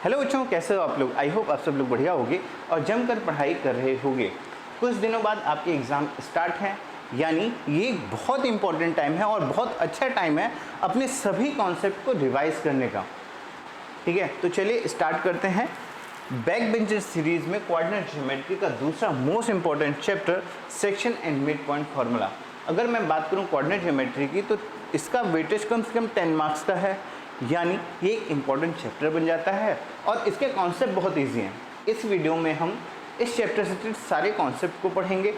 Hello बच्चों, कैसे हो आप लोग। आई होप आप सब लोग बढ़िया होगे और जमकर पढ़ाई कर रहे होंगे। कुछ दिनों बाद आपके एग्ज़ाम स्टार्ट है, यानी ये एक बहुत इंपॉर्टेंट टाइम है और बहुत अच्छा टाइम है अपने सभी कॉन्सेप्ट को रिवाइज करने का। ठीक है, तो चलिए स्टार्ट करते हैं। बैक बेंचर सीरीज में कोऑर्डिनेट ज्योमेट्री का दूसरा most important chapter section and mid point formula. अगर मैं बात करूं कोऑर्डिनेट ज्योमेट्री की, तो इसका वेटेज कम से कम 10 मार्क्स का है, यानी ये एक इम्पॉर्टेंट चैप्टर बन जाता है और इसके कॉन्सेप्ट बहुत ईजी हैं। इस वीडियो में हम इस चैप्टर से रिलेटेड सारे कॉन्सेप्ट को पढ़ेंगे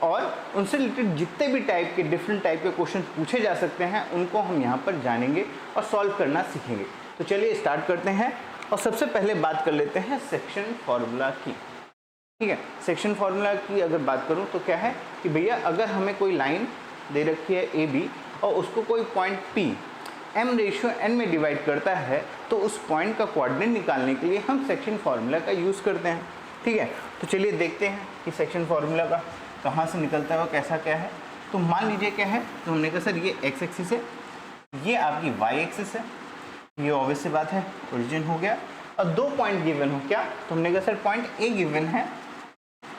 और उनसे रिलेटेड जितने भी डिफरेंट टाइप के क्वेश्चन पूछे जा सकते हैं उनको हम यहाँ पर जानेंगे और सॉल्व करना सीखेंगे। तो चलिए स्टार्ट करते हैं और सबसे पहले बात कर लेते हैं सेक्शन फार्मूला की। ठीक है, सेक्शन फार्मूला की अगर बात करूं तो क्या है कि भैया अगर हमें कोई लाइन दे रखी है ए बी और उसको कोई पॉइंट पी m/n में डिवाइड करता है, तो उस पॉइंट का कोऑर्डिनेट निकालने के लिए हम सेक्शन फार्मूला का यूज़ करते हैं। ठीक है, तो चलिए देखते हैं कि सेक्शन फार्मूला का कहाँ से निकलता है और कैसा क्या है। तो मान लीजिए क्या है, तो हमने कहा सर ये x एक्सिस है, ये आपकी y एक्सिस है, ये ऑब्वियस सी बात है ओरिजिन हो गया और दो पॉइंट गिवन हो क्या, तो हमने कहा सर पॉइंट ए गिवन है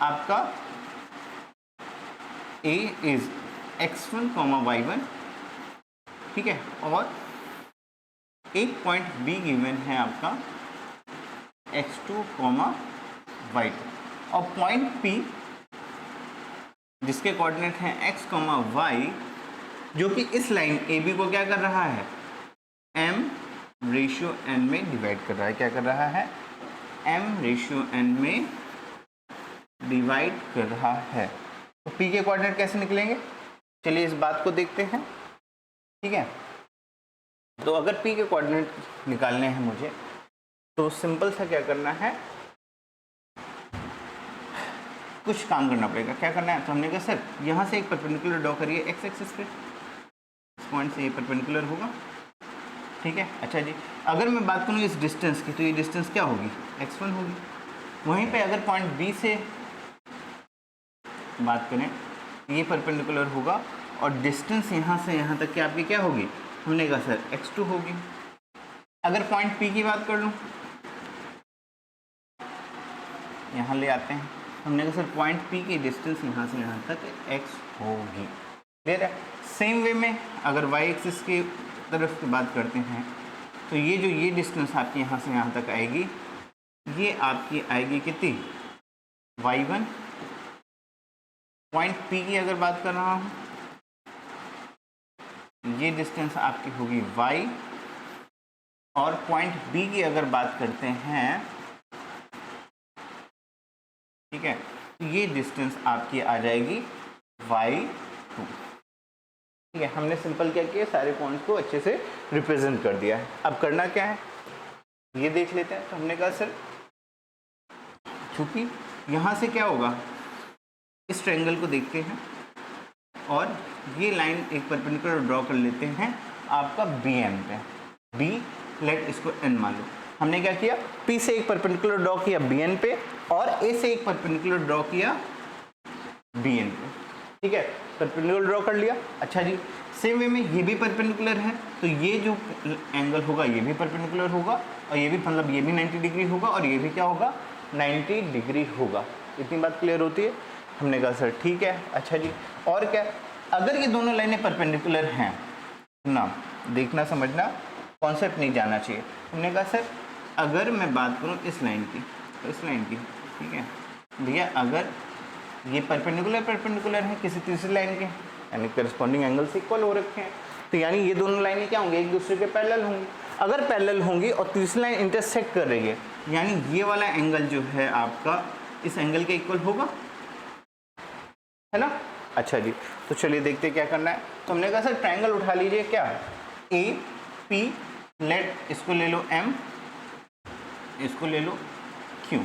आपका a इज x1, y1। ठीक है, और एक पॉइंट बी गिवन है आपका x2, y2 और पॉइंट P जिसके कोऑर्डिनेट हैं x, y, जो कि इस लाइन AB को क्या कर रहा है, m/n में डिवाइड कर रहा है। क्या कर रहा है, m/n में डिवाइड कर रहा है। तो P के कोऑर्डिनेट कैसे निकलेंगे, चलिए इस बात को देखते हैं। ठीक है, तो अगर P के कोऑर्डिनेट निकालने हैं मुझे, तो सिंपल सा क्या करना है, कुछ काम करना पड़ेगा। क्या करना है, तो हमने कहा सर यहाँ से एक परपेंडिकुलर ड्रॉ करिए x एक्सिस पे, इस पॉइंट से ये परपेंडिकुलर होगा। ठीक है, अच्छा जी, अगर मैं बात करूँ इस डिस्टेंस की, तो ये डिस्टेंस क्या होगी, x1 होगी। वहीं पे अगर पॉइंट B से बात करें, ये परपेंडिकुलर होगा और डिस्टेंस यहाँ से यहाँ तक की आपकी क्या होगी, हमने कहा सर x2 होगी। अगर पॉइंट P की बात कर लूँ, यहाँ ले आते हैं, हमने कहा सर पॉइंट P की डिस्टेंस यहाँ से यहाँ तक x होगी। क्लियर है। सेम वे में अगर y एक्सिस की तरफ की बात करते हैं, तो ये डिस्टेंस आपकी यहाँ से यहाँ तक आएगी, ये आपकी आएगी कितनी, y1। पॉइंट P की अगर बात कर रहा हूँ, ये डिस्टेंस आपकी होगी y, और पॉइंट B की अगर बात करते हैं, ठीक है, तो ये डिस्टेंस आपकी आ जाएगी y2। ठीक है, हमने सिंपल क्या किया, सारे पॉइंट्स को अच्छे से रिप्रेजेंट कर दिया है। अब करना क्या है ये देख लेते हैं। तो हमने कहा सर चूंकि यहाँ से क्या होगा, इस ट्रायंगल को देखते हैं और ये लाइन एक परपेंडिकुलर ड्रॉ कर लेते हैं आपका BN पे। B लेट इसको N मान लो। हमने क्या किया, P से एक परपेंडिकुलर ड्रॉ किया BN पे और A से एक परपेंडिकुलर ड्रॉ किया BN पे। ठीक है, परपेंडिकुलर ड्रॉ कर लिया। अच्छा जी, सेम वे में ये भी परपेंडिकुलर है, तो ये जो एंगल होगा ये भी परपेंडिकुलर होगा और ये भी मतलब ये भी 90 डिग्री होगा और ये भी क्या होगा, 90 डिग्री होगा। इतनी बात क्लियर होती है। हमने कहा सर ठीक है। अच्छा जी, और क्या, अगर ये दोनों लाइनें परपेंडिकुलर हैं ना, देखना समझना, कॉन्सेप्ट नहीं जाना चाहिए। हमने कहा सर अगर मैं बात करूं इस लाइन की, तो इस लाइन की, ठीक है भैया, अगर ये परपेंडिकुलर है किसी तीसरी लाइन के, यानी करस्पॉन्डिंग एंगल से इक्वल हो रखे हैं, तो यानी ये दोनों लाइनें क्या होंगी, एक दूसरे के पैरेलल होंगी। अगर पैरेलल होंगी और तीसरी लाइन इंटरसेक्ट कर रही है, यानी ये वाला एंगल जो है आपका इस एंगल के इक्वल होगा, है ना। अच्छा जी, तो चलिए देखते क्या करना है। तो हमने कहा सर ट्रायंगल उठा लीजिए, क्या ए पी, लेट इसको ले लो M, इसको ले लो Q।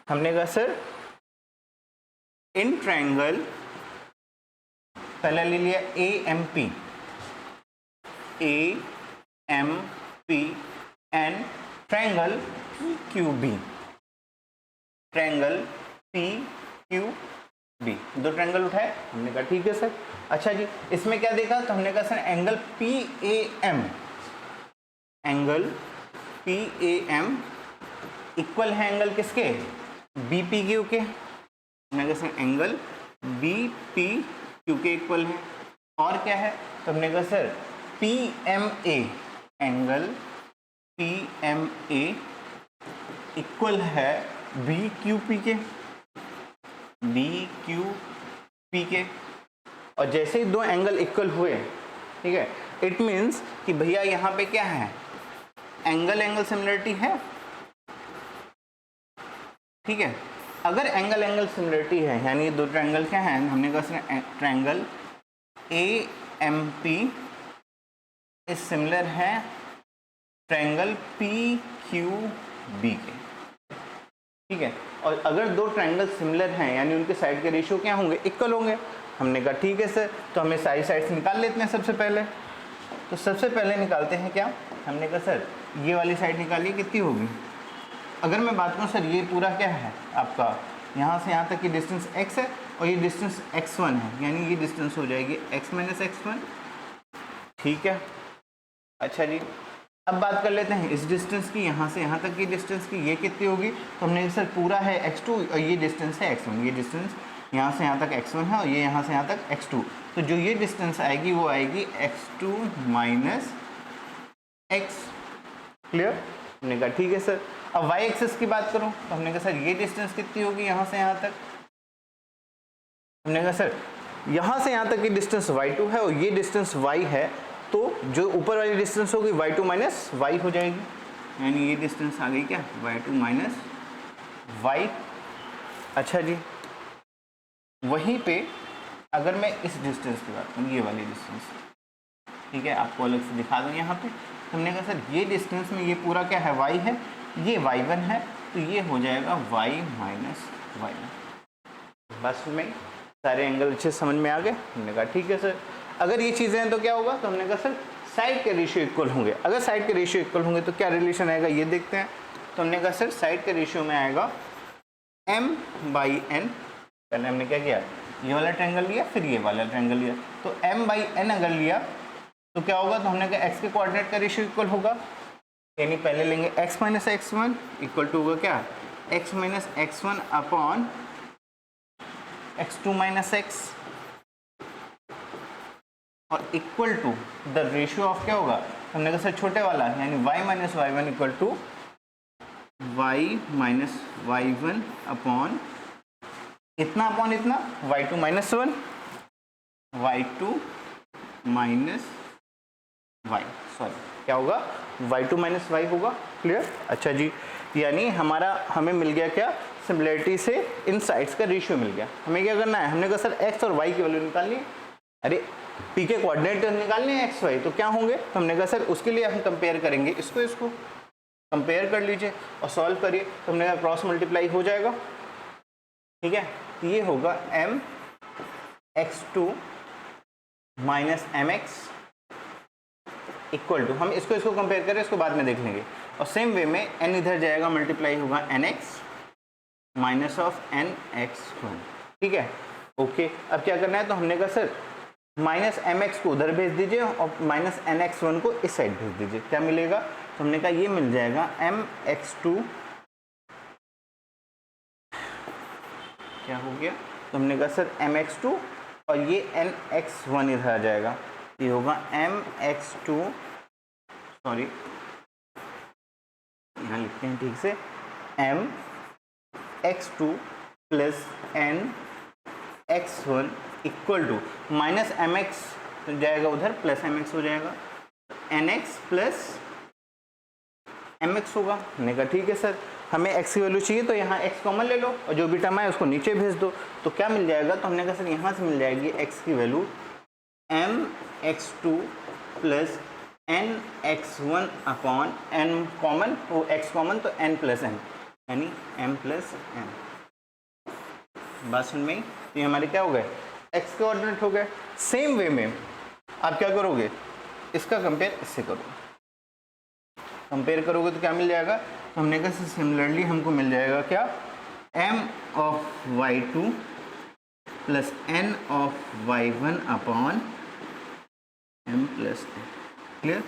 हमने कहा सर इन ट्रायंगल पहला ले लिया AMP, AMP and triangle PQB, triangle PQB, दो ट्रायंगल उठाए। हमने कहा ठीक है सर। अच्छा जी, इसमें क्या देखा, तो हमने कहा sir angle PAM, angle P A M equal है एंगल किसके, बी पी क्यू के। हमने कहा sir angle B P Q के इक्वल है। और क्या है, तो हमने कहा sir P M A, angle P M A equal है बी क्यू पी के, बी क्यू पी के। और जैसे ही दो एंगल इक्वल हुए, ठीक है, इट मीन्स कि भैया यहाँ पे क्या है, एंगल एंगल सिमिलरिटी है, ठीक है। अगर एंगल एंगल सिमिलरिटी है, यानी दो ट्रायंगल क्या है, हमने कहा triangle A M P is similar है ट्रायंगल पी क्यू बी के, ठीक है। और अगर दो ट्रायंगल सिमिलर हैं, यानी उनके साइड के रेशियो क्या होंगे, इक्वल होंगे। हमने कहा ठीक है सर, तो हमें सारी साइड्स निकाल लेते हैं सबसे पहले। तो सबसे पहले निकालते हैं क्या, हमने कहा सर ये वाली साइड निकालिए, कितनी होगी। अगर मैं बात करूँ सर, ये पूरा क्या है आपका, यहाँ से यहाँ तक की डिस्टेंस x है और ये डिस्टेंस x1 है, यानी ये डिस्टेंस हो जाएगी x माइनस x1, ठीक है। अच्छा जी, अब बात कर लेते हैं इस डिस्टेंस की, यहाँ से यहाँ तक की डिस्टेंस की, ये कितनी होगी। तो हमने सर पूरा है x2 और ये डिस्टेंस है x1, ये डिस्टेंस यहाँ से यहाँ तक x1 है और ये यहाँ से यहाँ तक x2। तो जो ये डिस्टेंस आएगी वो आएगी x2 माइनस x। क्लियर, हमने कहा ठीक है सर। अब y एक्सिस की बात करूँ तो हमने कहा सर ये डिस्टेंस कितनी होगी यहाँ से यहाँ तक। हमने कहा सर यहाँ से यहाँ तक की डिस्टेंस y2 है और ये डिस्टेंस y है, तो जो ऊपर वाली डिस्टेंस होगी y2 माइनस y हो जाएगी, यानी ये डिस्टेंस आ गई क्या, y2 माइनस y। अच्छा जी, वहीं पे अगर मैं इस डिस्टेंस की बात करूँ, ये वाली डिस्टेंस, ठीक है, आपको अलग से दिखा दूँ यहाँ पे। हमने कहा सर ये डिस्टेंस में ये पूरा क्या है, y है, ये y1 है, तो ये हो जाएगा y माइनस y1। बस में सारे एंगल अच्छे समझ में आ गए। हमने कहा ठीक है सर। अगर ये चीज़ें हैं तो क्या होगा, तो हमने कहा सर साइड के रेशियो इक्वल होंगे। अगर साइड के रेशियो इक्वल होंगे तो क्या रिलेशन आएगा, ये देखते हैं। तो हमने कहा सर साइड के रेशियो में आएगा m/n। पहले हमने क्या किया, ये वाला ट्रायंगल लिया, फिर ये वाला ट्रायंगल लिया, तो m/n अगर लिया तो क्या होगा, तो हमने कहा x के कोऑर्डिनेट का रेशियो इक्वल होगा, यानी पहले लेंगे x minus x1 equal to होगा क्या, x minus x1 upon x2 minus x, और equal to the ratio of क्या होगा, हमने कहा सर छोटे वाला, यानी y minus y1 equal to y minus y1 upon इतना अपॉन इतना y2 minus 1, y2 minus y, sorry क्या होगा, y2 माइनस y होगा। क्लियर। अच्छा जी, यानी हमें मिल गया क्या, सिमिलरिटी से इन साइड्स का रेशियो मिल गया। हमें क्या करना है, हमने कहा सर x और y की वैल्यू निकालनी है। अरे p के कोऑर्डिनेट निकालने हैं x y, तो क्या होंगे, तो हमने कहा सर उसके लिए हम कंपेयर करेंगे, इसको कंपेयर कर लीजिए और सॉल्व करिए। तो हमने कहा क्रॉस मल्टीप्लाई हो जाएगा, ठीक है। ये होगा mx2 minus mx equal to, हम इसको कंपेयर करें, इसको बाद में देख लेंगे। और सेम वे में n इधर जाएगा, मल्टीप्लाई होगा nx माइनस ऑफ nx1, ठीक है। ओके, अब क्या करना है, तो हमने कहा सर माइनस mx को उधर भेज दीजिए और माइनस nx1 को इस साइड भेज दीजिए, क्या मिलेगा, तो हमने कहा ये मिल जाएगा mx2, क्या हो गया, तो हमने कहा सर mx2 और ये nx1 इधर आ जाएगा, ये होगा mx2, सॉरी यहाँ लिखते हैं ठीक से, mx2 plus nx1 equal to minus mx जाएगा उधर, प्लस mx हो जाएगा, nx प्लस mx होगा। हमने कहा ठीक है सर, हमें x की वैल्यू चाहिए, तो यहाँ x कॉमन ले लो और जो भी टर्म है उसको नीचे भेज दो, तो क्या मिल जाएगा, तो हमने कहा सर यहाँ से मिल जाएगी x की value mx2 plus nx1 upon n common, वो x कॉमन तो n प्लस n, यानी m प्लस n। बात सुन में, ये हमारे क्या हो गए, x के ऑर्डिनेट हो गए। सेम वे में आप क्या करोगे, इसका कंपेयर इससे करोगे, कंपेयर करोगे तो क्या मिल जाएगा, तो हमने कहा सिमिलरली हमको मिल जाएगा क्या, m of y2 plus n of y1 upon m plus n। Clear.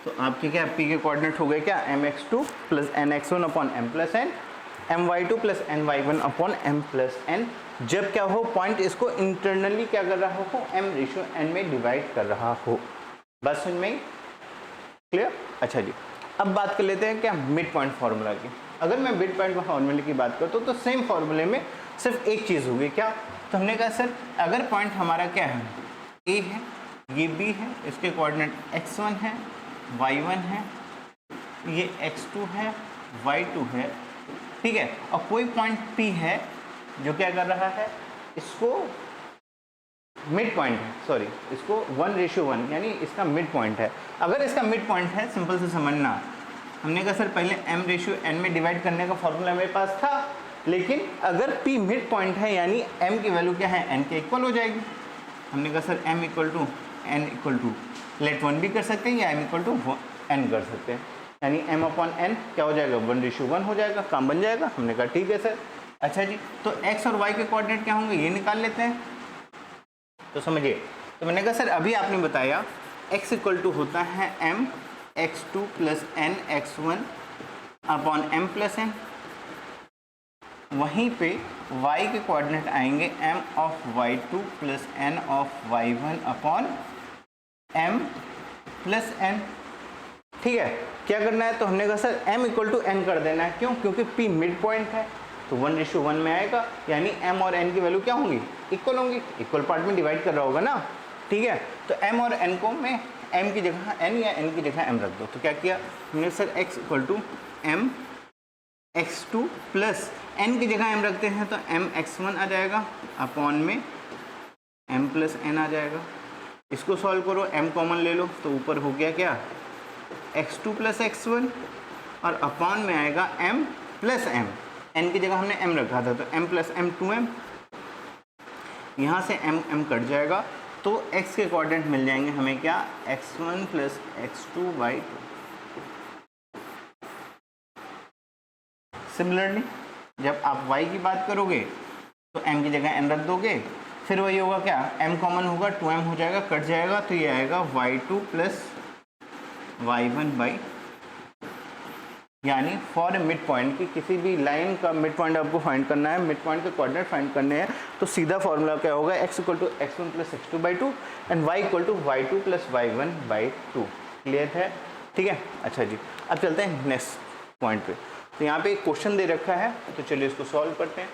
तो आपके क्या पी के कोऑर्डिनेट हो गए क्या mx2 plus nx1 upon m plus n, my2 plus ny1 upon m plus n, जब क्या हो पॉइंट इसको इंटरनली क्या कर रहा हो m/n में डिवाइड कर रहा हो। बस समझ में क्लियर? अच्छा जी, अब बात कर लेते हैं क्या मिड पॉइंट फार्मूला की। अगर मैं मिड पॉइंट फार्मूले की बात करता हूँ तो सेम फार्मूले में सिर्फ एक चीज़ होगी क्या, तो हमने कहा सर अगर पॉइंट हमारा क्या है ए है, ये बी है, इसके कोऑर्डिनेट x1 है, y1 है, ये x2 है, y2 है, ठीक है, और कोई पॉइंट P है जो क्या कर रहा है, इसको मिड पॉइंट है, सॉरी इसको 1:1 यानी इसका मिड पॉइंट है। अगर इसका मिड पॉइंट है, सिंपल से समझना, हमने कहा सर पहले m/n में डिवाइड करने का फॉर्मूला मेरे पास था, लेकिन अगर P मिड पॉइंट है यानी m की वैल्यू क्या है n के इक्वल हो जाएगी। हमने कहा sir m equal to n equal to let 1 भी कर सकते हैं या m इक्वल टू n कर सकते हैं, यानी m अपॉन n क्या हो जाएगा 1:1 हो जाएगा, काम बन जाएगा। हमने कहा ठीक है सर। अच्छा जी, तो x और y के कोऑर्डिनेट क्या होंगे ये निकाल लेते हैं। तो समझिए, तो मैंने कहा सर अभी आपने बताया x इक्वल टू होता है m x2 plus n x1 upon m plus n, वहीं पे y के कोऑर्डिनेट आएंगे m of y2 plus n of y1 upon m plus n, ठीक है। क्या करना है, तो हमने कहा sir m equal to n कर देना है, क्यों, क्योंकि p मिड पॉइंट है तो 1:1 में आएगा, यानी m और n की वैल्यू क्या होंगी, इक्वल होंगी, इक्वल पार्ट में डिवाइड कर रहा होगा ना, ठीक है। तो m और n को मैं m की जगह n या n की जगह m रख दो, तो क्या किया हमने sir x equal to m x2 plus n की जगह m रखते हैं तो m x1 आ जाएगा अपॉन में m प्लस n आ जाएगा। इसको सॉल्व करो, m कॉमन ले लो तो ऊपर हो गया क्या x2 प्लस x1 और अपॉन में आएगा m प्लस m, n की जगह हमने m रखा था तो m प्लस m 2m, यहाँ से m कट जाएगा तो x के कोऑर्डिनेट मिल जाएंगे हमें क्या x1 प्लस x2/2। सिमिलरली जब आप y की बात करोगे तो m की जगह n रख दोगे, फिर वही होगा क्या m कॉमन होगा 2m हो जाएगा, कट जाएगा तो ये आएगा y2 प्लस y1/, यानी फॉर मिड पॉइंट की किसी भी लाइन का मिड पॉइंट आपको फाइंड करना है, मिड पॉइंट के कोऑर्डिनेट फाइंड करने हैं, तो सीधा फॉर्मूला क्या होगा x equal to x1 plus x2/2 and y equal to y2 plus y1/2। Clear है? ठीक है। अच्छा जी, अब चलते हैं नेक्स्ट पॉइंट पे। तो यहाँ पे एक क्वेश्चन दे रखा है, तो चलिए इसको सॉल्व करते हैं।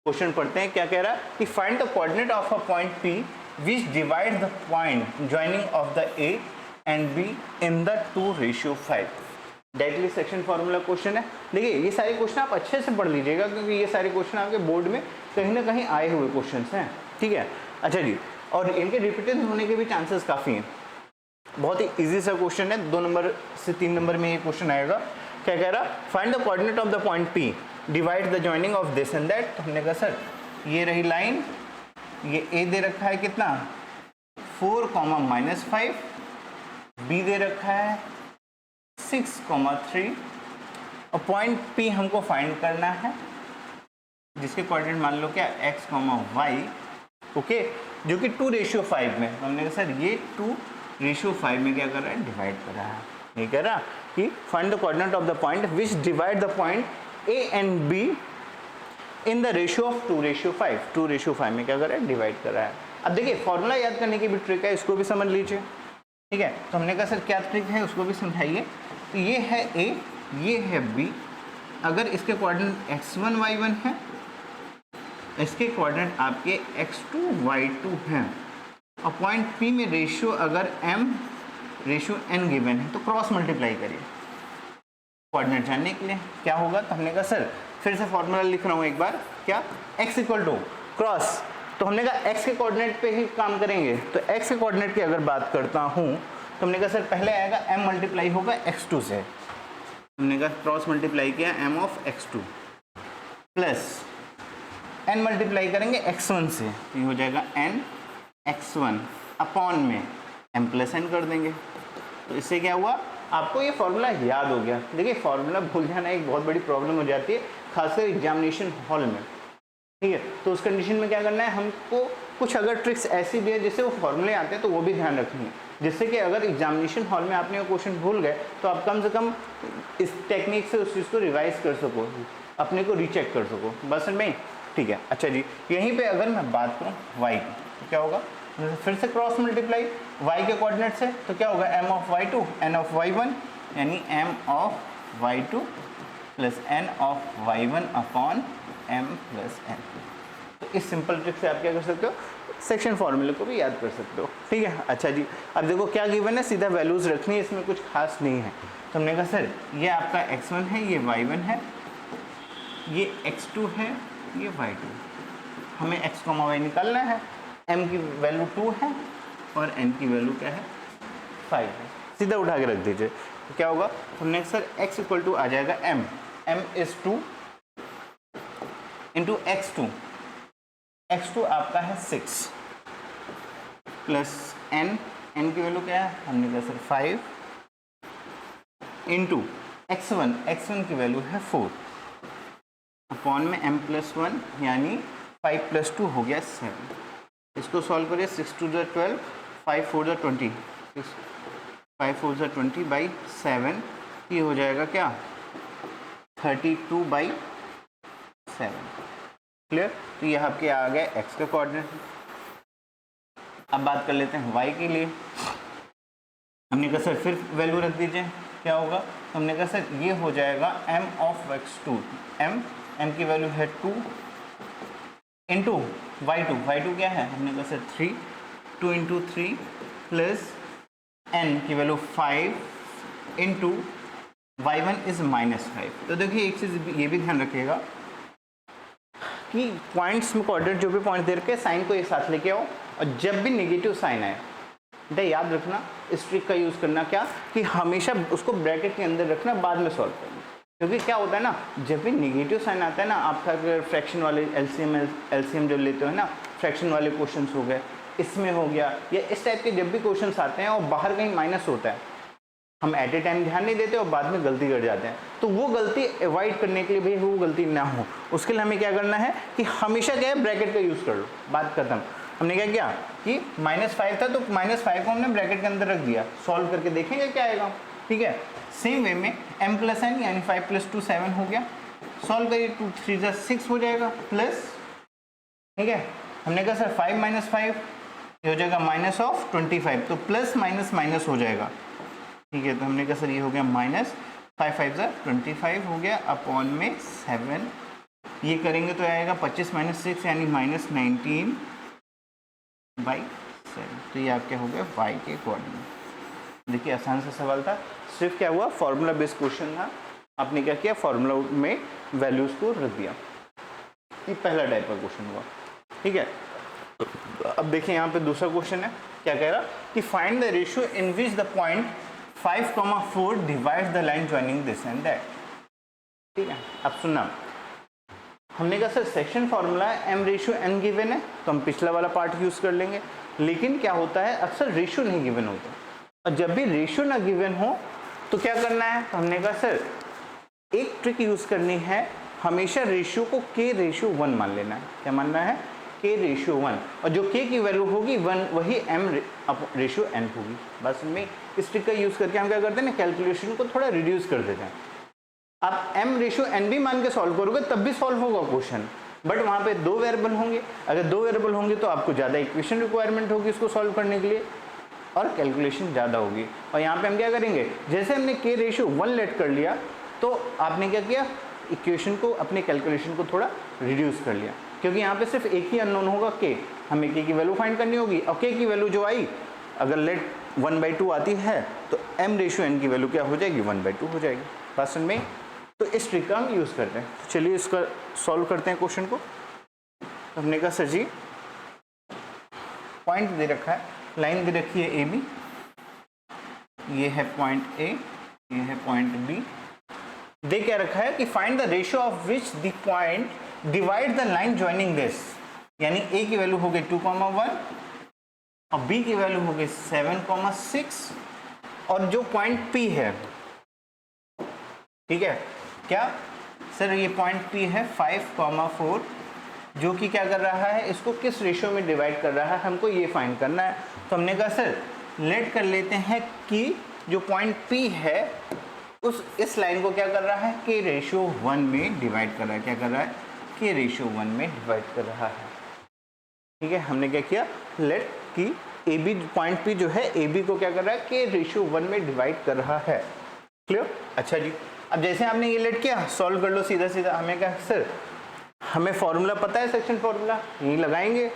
क्वेश्चन पढ़ते हैं, क्या कह रहा है कि find the coordinate of a point P which divide the point joining of the A and B in the 2:5। Directly section formula question है। देखिए ये सारे क्वेश्चन आप अच्छे से पढ़ लीजिएगा, क्योंकि ये सारे क्वेश्चन आपके बोर्ड में कहीं ना कहीं आए हुए क्वेश्चन हैं, ठीक है। अच्छा जी, और इनके रिपीटेड होने के भी चांसेस काफ़ी हैं। बहुत ही इजी सा क्वेश्चन है, 2 नंबर से 3 नंबर में ये क्वेश्चन आएगा। क्या कह रहा, find the coordinate of the point P, divide the joining of this and that. तो हमने कहा सर ये रही लाइन, ये A दे रखा है कितना 4, -5, B दे रखा है 6, 3 और पॉइंट P हमको फाइंड करना है जिसके कोऑर्डिनेट मान लो क्या x, y, ओके, जो कि 2:5 में। हमने कहा सर ये 2:5 में क्या कर रहा है, डिवाइड कर रहा है। ये कह रहा कि find the coordinate of the point which divide the point A and B in the ratio of 2:5। 2:5 में क्या कर रहा है, डिवाइड कर रहा है। अब देखिए फॉर्मूला याद करने की भी ट्रिक है, इसको भी समझ लीजिए, ठीक है। तो हमने कहा सर क्या ट्रिक है उसको भी समझाइए। तो ये है A, ये है B, अगर इसके कोऑर्डिनेट x1 y1 है, इसके कोऑर्डिनेट आपके x2 y2 हैं, और पॉइंट P में रेशियो अगर m/n गिवन है तो क्रॉस मल्टीप्लाई करिए कोऑर्डिनेट जानने के लिए। क्या होगा, तो हमने कहा सर फिर से फॉर्मूला लिख रहा हूँ एक बार, क्या x इक्वल टू क्रॉस, तो हमने कहा x के कोऑर्डिनेट पे ही काम करेंगे। तो x के कोऑर्डिनेट की अगर बात करता हूँ तो हमने कहा सर पहले आएगा m मल्टीप्लाई होगा x2 से, हमने कहा क्रॉस मल्टीप्लाई किया m of x2 plus n multiply करेंगे x1 से, तो ये हो जाएगा n x1 अपॉन में m प्लस n कर देंगे। तो इससे क्या हुआ, आपको ये फॉर्मूला याद हो गया। देखिए फॉर्मूला भूल जाना एक बहुत बड़ी प्रॉब्लम हो जाती है, खासकर एग्जामिनेशन हॉल में, ठीक है। तो उस कंडीशन में क्या करना है, हमको कुछ अगर ट्रिक्स ऐसी भी है जिससे वो फॉर्मूले आते हैं तो वो भी ध्यान रखनी है, जिससे कि अगर एग्जामिनेशन हॉल में आपने वो क्वेश्चन भूल गए तो आप कम से कम इस टेक्निक से उस चीज़ को रिवाइज कर सको, अपने को रीचेक कर सको। बस में ठीक है। अच्छा जी, यहीं पे अगर मैं बात करूँ y की तो क्या होगा, फिर से क्रॉस मल्टीप्लाई y के कोऑर्डिनेट से, तो क्या होगा m of y2 n of y1, यानी m of y2 plus n of y1 upon m plus n। तो इस सिंपल ट्रिक से आप क्या कर सकते हो, सेक्शन फॉर्मूले को भी याद कर सकते हो। ठीक है। अच्छा जी, अब देखो क्या गिवन है, सीधा वैल्यूज रखनी है, इसमें कुछ खास नहीं है। तो हमने कहा सर ये आपका x1 है, ये y1 है, ये x2 है, ये y2, हमें x, y निकालना है। m की वैल्यू 2 है और n की वैल्यू क्या है 5 है। सीधा उठा के रख दीजिए, तो क्या होगा, हमने सर x इक्वल टू आ जाएगा m इज 2 इंटू x2 आपका है 6 प्लस n की वैल्यू क्या है, हमने कहा सर 5 इंटू x1 की वैल्यू है 4 अपॉन में m प्लस 1, यानी 5 प्लस 2 हो गया 7। इसको सॉल्व करिए, 6 to the 12, 5 4 the 20, 5 4 the 20 by 7, ये हो जाएगा क्या 32 बाई 7। क्लियर। तो ये आपके आ गए x का कोऑर्डिनेट। अब बात कर लेते हैं y के लिए। हमने कहा सर फिर वैल्यू रख दीजिए, क्या होगा, हमने कहा सर ये हो जाएगा m ऑफ x2, m की वैल्यू है 2 इंटू y2 क्या है, हमने कहा सर 3, 2 इंटू 3 प्लस n की वैल्यू 5 इंटू y1 इज -5। तो देखिए एक चीज़ ये भी ध्यान रखिएगा कि पॉइंट्स में कोऑर्डिनेट जो भी पॉइंट दे रखे साइन को एक साथ लेके आओ, और जब भी नेगेटिव साइन आए बेटा याद रखना इस ट्रिक का यूज़ करना, क्या कि हमेशा उसको ब्रैकेट के अंदर रखना, बाद में सॉल्व करना। क्योंकि क्या होता है ना, जब भी नेगेटिव साइन आता है ना, आपका अगर फ्रैक्शन वाले एलसीएम जो लेते हो ना, फ्रैक्शन वाले क्वेश्चंस हो गए, इसमें हो गया, या इस टाइप के जब भी क्वेश्चंस आते हैं और बाहर कहीं माइनस होता है, हम एट ए टाइम ध्यान नहीं देते और बाद में गलती कर जाते हैं। तो वो गलती अवॉइड करने के लिए भाई वो गलती ना हो, उसके लिए हमें क्या करना है कि हमेशा क्या है ब्रैकेट का यूज़ कर लो, बात खत्म। हमने क्या किया कि -5 था तो -5 को हमने ब्रैकेट के अंदर रख दिया, सॉल्व करके देखेंगे क्या आएगा। ठीक है। सेम वे में m प्लस n यानी 5 प्लस 2 7 हो गया, सॉल्व करिए, 2 3 जा 6 हो जाएगा प्लस, ठीक है, हमने कहा सर 5 माइनस 5 ये हो जाएगा माइनस ऑफ 25, तो प्लस माइनस माइनस हो जाएगा। ठीक है, तो हमने कहा सर ये हो गया माइनस 5 5 जा 25 हो गया अपॉन में 7, ये करेंगे तो आएगा 25 माइनस 6 यानी -19 बाई 7। तो ये आपके हो गया y के कोऑर्डिनेट। देखिए आसान सा सवाल था, सिर्फ क्या हुआ फॉर्मूला बेस्ड क्वेश्चन था, आपने क्या किया फॉर्मूला में वैल्यूज को रख दिया। ये पहला टाइप का क्वेश्चन हुआ। ठीक है, अब देखिए यहाँ पे दूसरा क्वेश्चन है, क्या कह रहा कि find the ratio in which the point 5,4 divide the line joining this and that. ठीक है, अब सुनना, हमने कहा sir section formula m ratio n given है तो हम पिछला वाला पार्ट यूज कर लेंगे, लेकिन क्या होता है अक्सर रेशियो नहीं गिवन होता, और जब भी रेशियो ना गिवन हो तो क्या करना है, तो हमने कहा सर एक ट्रिक यूज करनी है, हमेशा रेशियो को k रेशियो 1 मान लेना है। क्या मानना है, k रेशियो 1, और जो k की वैल्यू होगी 1 वही m रेशियो n होगी। बस में इस ट्रिक का यूज करके हम क्या करते हैं ना, कैलकुलेशन को थोड़ा रिड्यूस कर देते हैं। आप m रेशियो n भी मान के सॉल्व करोगे तब भी सॉल्व होगा क्वेश्चन, बट वहाँ पे 2 वेरिएबल होंगे, अगर 2 वेरिएबल होंगे तो आपको ज़्यादा इक्वेशन रिक्वायरमेंट होगी इसको सॉल्व करने के लिए, और कैलकुलेशन ज़्यादा होगी। और यहाँ पे हम क्या करेंगे, जैसे हमने k रेशियो 1 लेट कर लिया तो आपने क्या किया, इक्वेशन को अपने कैलकुलेशन को थोड़ा रिड्यूस कर लिया, क्योंकि यहाँ पे सिर्फ एक ही अननोन होगा k, हमें k की वैल्यू फाइंड करनी होगी, और k की वैल्यू जो आई अगर लेट 1/2 आती है तो m रेशियो n की वैल्यू क्या हो जाएगी 1/2 हो जाएगी। क्वेश्चन में तो इस ट्रिक का हम यूज़ करते हैं। तो चलिए इसका सॉल्व करते हैं क्वेश्चन को। तो हमने कहा सर जी पॉइंट दे रखा है, लाइन दे रखी है ए बी, ये है पॉइंट ए, ये है पॉइंट बी, दे क्या रखा है कि find the ratio of which the point divide the line joining this, यानी ए की वैल्यू हो गई 2,1 और बी की वैल्यू हो गई 7,6, और जो पॉइंट पी है, ठीक है, क्या सर ये पॉइंट P है 5,4 जो कि क्या कर रहा है, इसको किस रेशियो में डिवाइड कर रहा है, हमको ये फाइंड करना है। तो हमने कहा सर लेट कर लेते हैं कि जो पॉइंट P है उस इस लाइन को क्या कर रहा है, K/1 में डिवाइड कर रहा है। क्या कर रहा है, K/1 में डिवाइड कर रहा है। ठीक है, हमने क्या किया, लेट कि AB पॉइंट P जो है AB को क्या कर रहा है, K/1 में डिवाइड कर रहा है। क्लियर? अच्छा जी, अब जैसे आपने ये लेट किया, सॉल्व कर लो सीधा सीधा। हमें क्या सर, हमें फॉर्मूला पता है, सेक्शन फॉर्मूला यही लगाएंगे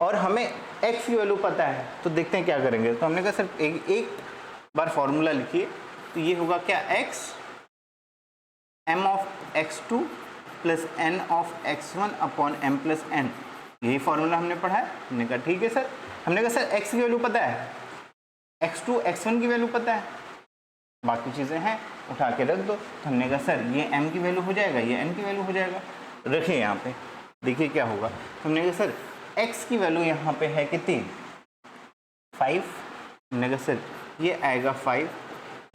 और हमें x की वैल्यू पता है, तो देखते हैं क्या करेंगे। तो हमने कहा सर एक बार फॉर्मूला लिखिए, तो ये होगा क्या, x m of x2 plus n of x1 upon m plus n। यही फॉर्मूला हमने पढ़ा है। हमने कहा ठीक है सर। हमने कहा सर x की वैल्यू पता है, x2 x1 की वैल्यू पता है, बाकी चीज़ें हैं उठा के रख दो। तो हमने कहा सर ये m की वैल्यू हो जाएगा, ये n की वैल्यू हो जाएगा, रखिए यहाँ पे, देखिए क्या होगा। तो हमने कहा सर x की वैल्यू यहाँ पे है कितनी, 5। हमने कहा सर ये आएगा 5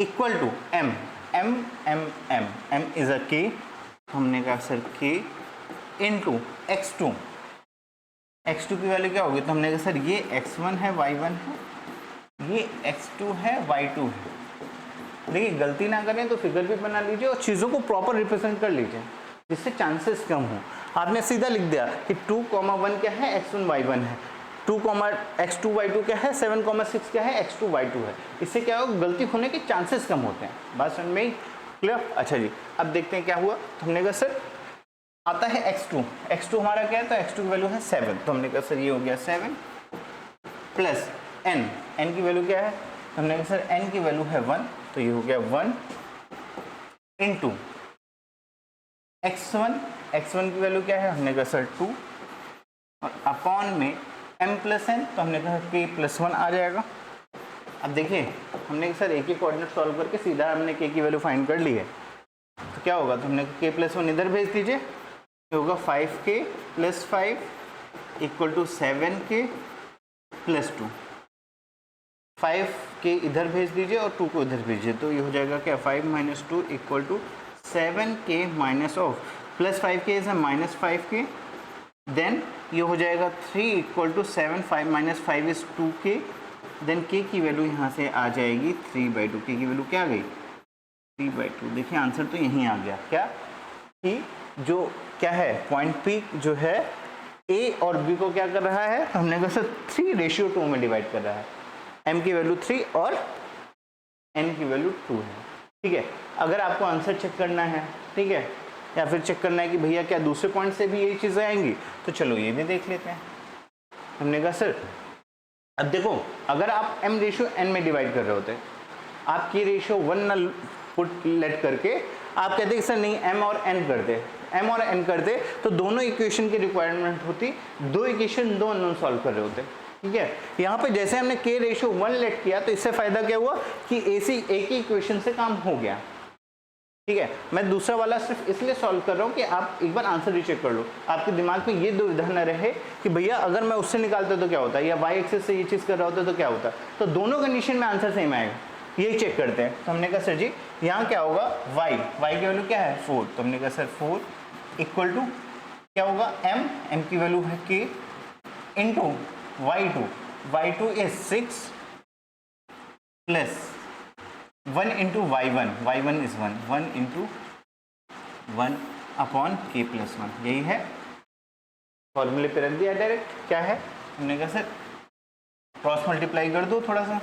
equal to m is a k। हमने कहा सर k इंटू x2 की वैल्यू क्या होगी। तो हमने कहा सर ये x1 है, y1 है, ये x2 है, y2 है। देखिए गलती ना करें तो फिगर भी बना लीजिए और चीज़ों को प्रॉपर रिप्रेजेंट कर लीजिए जिससे चांसेस कम हो। आपने सीधा लिख दिया कि 2,1 क्या है, x1 y1 है, 2,x2 y2 क्या है, 7,6 क्या है, x2 y2 है। इससे क्या होगा, गलती होने के चांसेस कम होते हैं। बात समझ में क्लियर? अच्छा जी, अब देखते हैं क्या हुआ। तो हमने कहा सर आता है x2 हमारा क्या है, तो x2 की वैल्यू है 7। तो हमने कहा सर ये हो गया 7 प्लस n की वैल्यू क्या है, तो हमने कहा सर n की वैल्यू है 1, तो ये हो गया 1 इंटू x1 की वैल्यू क्या है, हमने कहा सर 2 और अपॉन में m प्लस n, तो हमने कहा k+1 आ जाएगा। अब देखिए हमने सर एक ही कोऑर्डिनेट सॉल्व करके सीधा हमने k की वैल्यू फाइंड कर ली है। तो क्या होगा, तो हमने k+1 इधर भेज दीजिए, ये होगा 5k + 5 equal to 7k + 2। 5k इधर भेज दीजिए और 2 को इधर भेजिए, तो ये हो जाएगा क्या, 5 - 2 equal to 7k minus of plus 5k is -5k, then ये हो जाएगा 3 equal to 7, 5 - 5 is 2k, then k की वैल्यू यहाँ से आ जाएगी 3/2। k की वैल्यू क्या आ गई, 3/2। देखिए आंसर तो यहीं आ गया, क्या कि जो क्या है पॉइंट P जो है A और B को क्या कर रहा है, हमने कहा सर 3/2 में डिवाइड कर रहा है। m की वैल्यू 3 और n की वैल्यू 2 है। ठीक है, अगर आपको आंसर चेक करना है, ठीक है, या फिर चेक करना है कि भैया क्या दूसरे पॉइंट से भी यही चीज़ें आएंगी, तो चलो ये भी देख लेते हैं। हमने कहा सर अब देखो, अगर आप m/n में डिवाइड कर रहे होते, आप की रेशियो 1 ना पुट लेट करके आप कहते कि सर नहीं m और n करते तो दोनों इक्वेशन की रिक्वायरमेंट होती, दो इक्वेशन दो अननोन सॉल्व कर रहे होते। ठीक है, यहाँ पे जैसे हमने k/1 लेट किया तो इससे फायदा क्या हुआ कि एक ही इक्वेशन से काम हो गया। ठीक है, मैं दूसरा वाला सिर्फ इसलिए सॉल्व कर रहा हूँ कि आप एक बार आंसर रीचेक कर लो, आपके दिमाग में ये दुविधा न रहे कि भैया अगर मैं उससे निकालता तो क्या होता है, या y एक्सिस से ये चीज़ कर रहा होता तो क्या होता। तो दोनों कंडीशन में आंसर सेम आएगा, यही चेक करते हैं। तो हमने कहा सर जी यहाँ क्या होगा, y की वैल्यू क्या है 4, तो हमने कहा सर 4 इक्वल टू क्या होगा m की वैल्यू है k into y2 is 6 plus 1 into y1 is 1 into 1 upon k+1। यही है, फॉर्मूले पे रख दिया डायरेक्ट। क्या है, हमने कहा सर क्रॉस मल्टीप्लाई कर दो थोड़ा सा,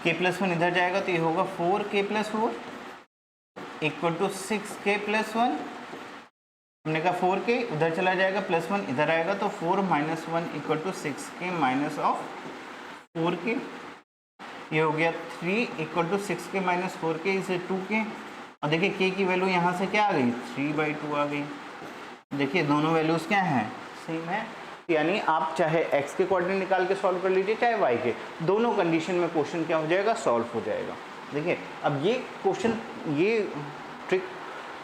k+1 इधर जाएगा तो ये होगा 4k+4 इक्वल टू 6k+1। हमने कहा 4k उधर चला जाएगा, +1 इधर आएगा तो 4 - 1 equal to 6k minus of 4k। ये हो गया 3 equal to 6k minus 4k इसे 2k। और देखिए k की वैल्यू यहाँ से क्या आ गई, 3/2 आ गई। देखिए दोनों वैल्यूज़ क्या हैं, सेम है, यानी आप चाहे x के कोऑर्डिनेट निकाल के सॉल्व कर लीजिए चाहे y के, दोनों कंडीशन में क्वेश्चन क्या हो जाएगा, सॉल्व हो जाएगा। देखिए अब ये क्वेश्चन, ये ट्रिक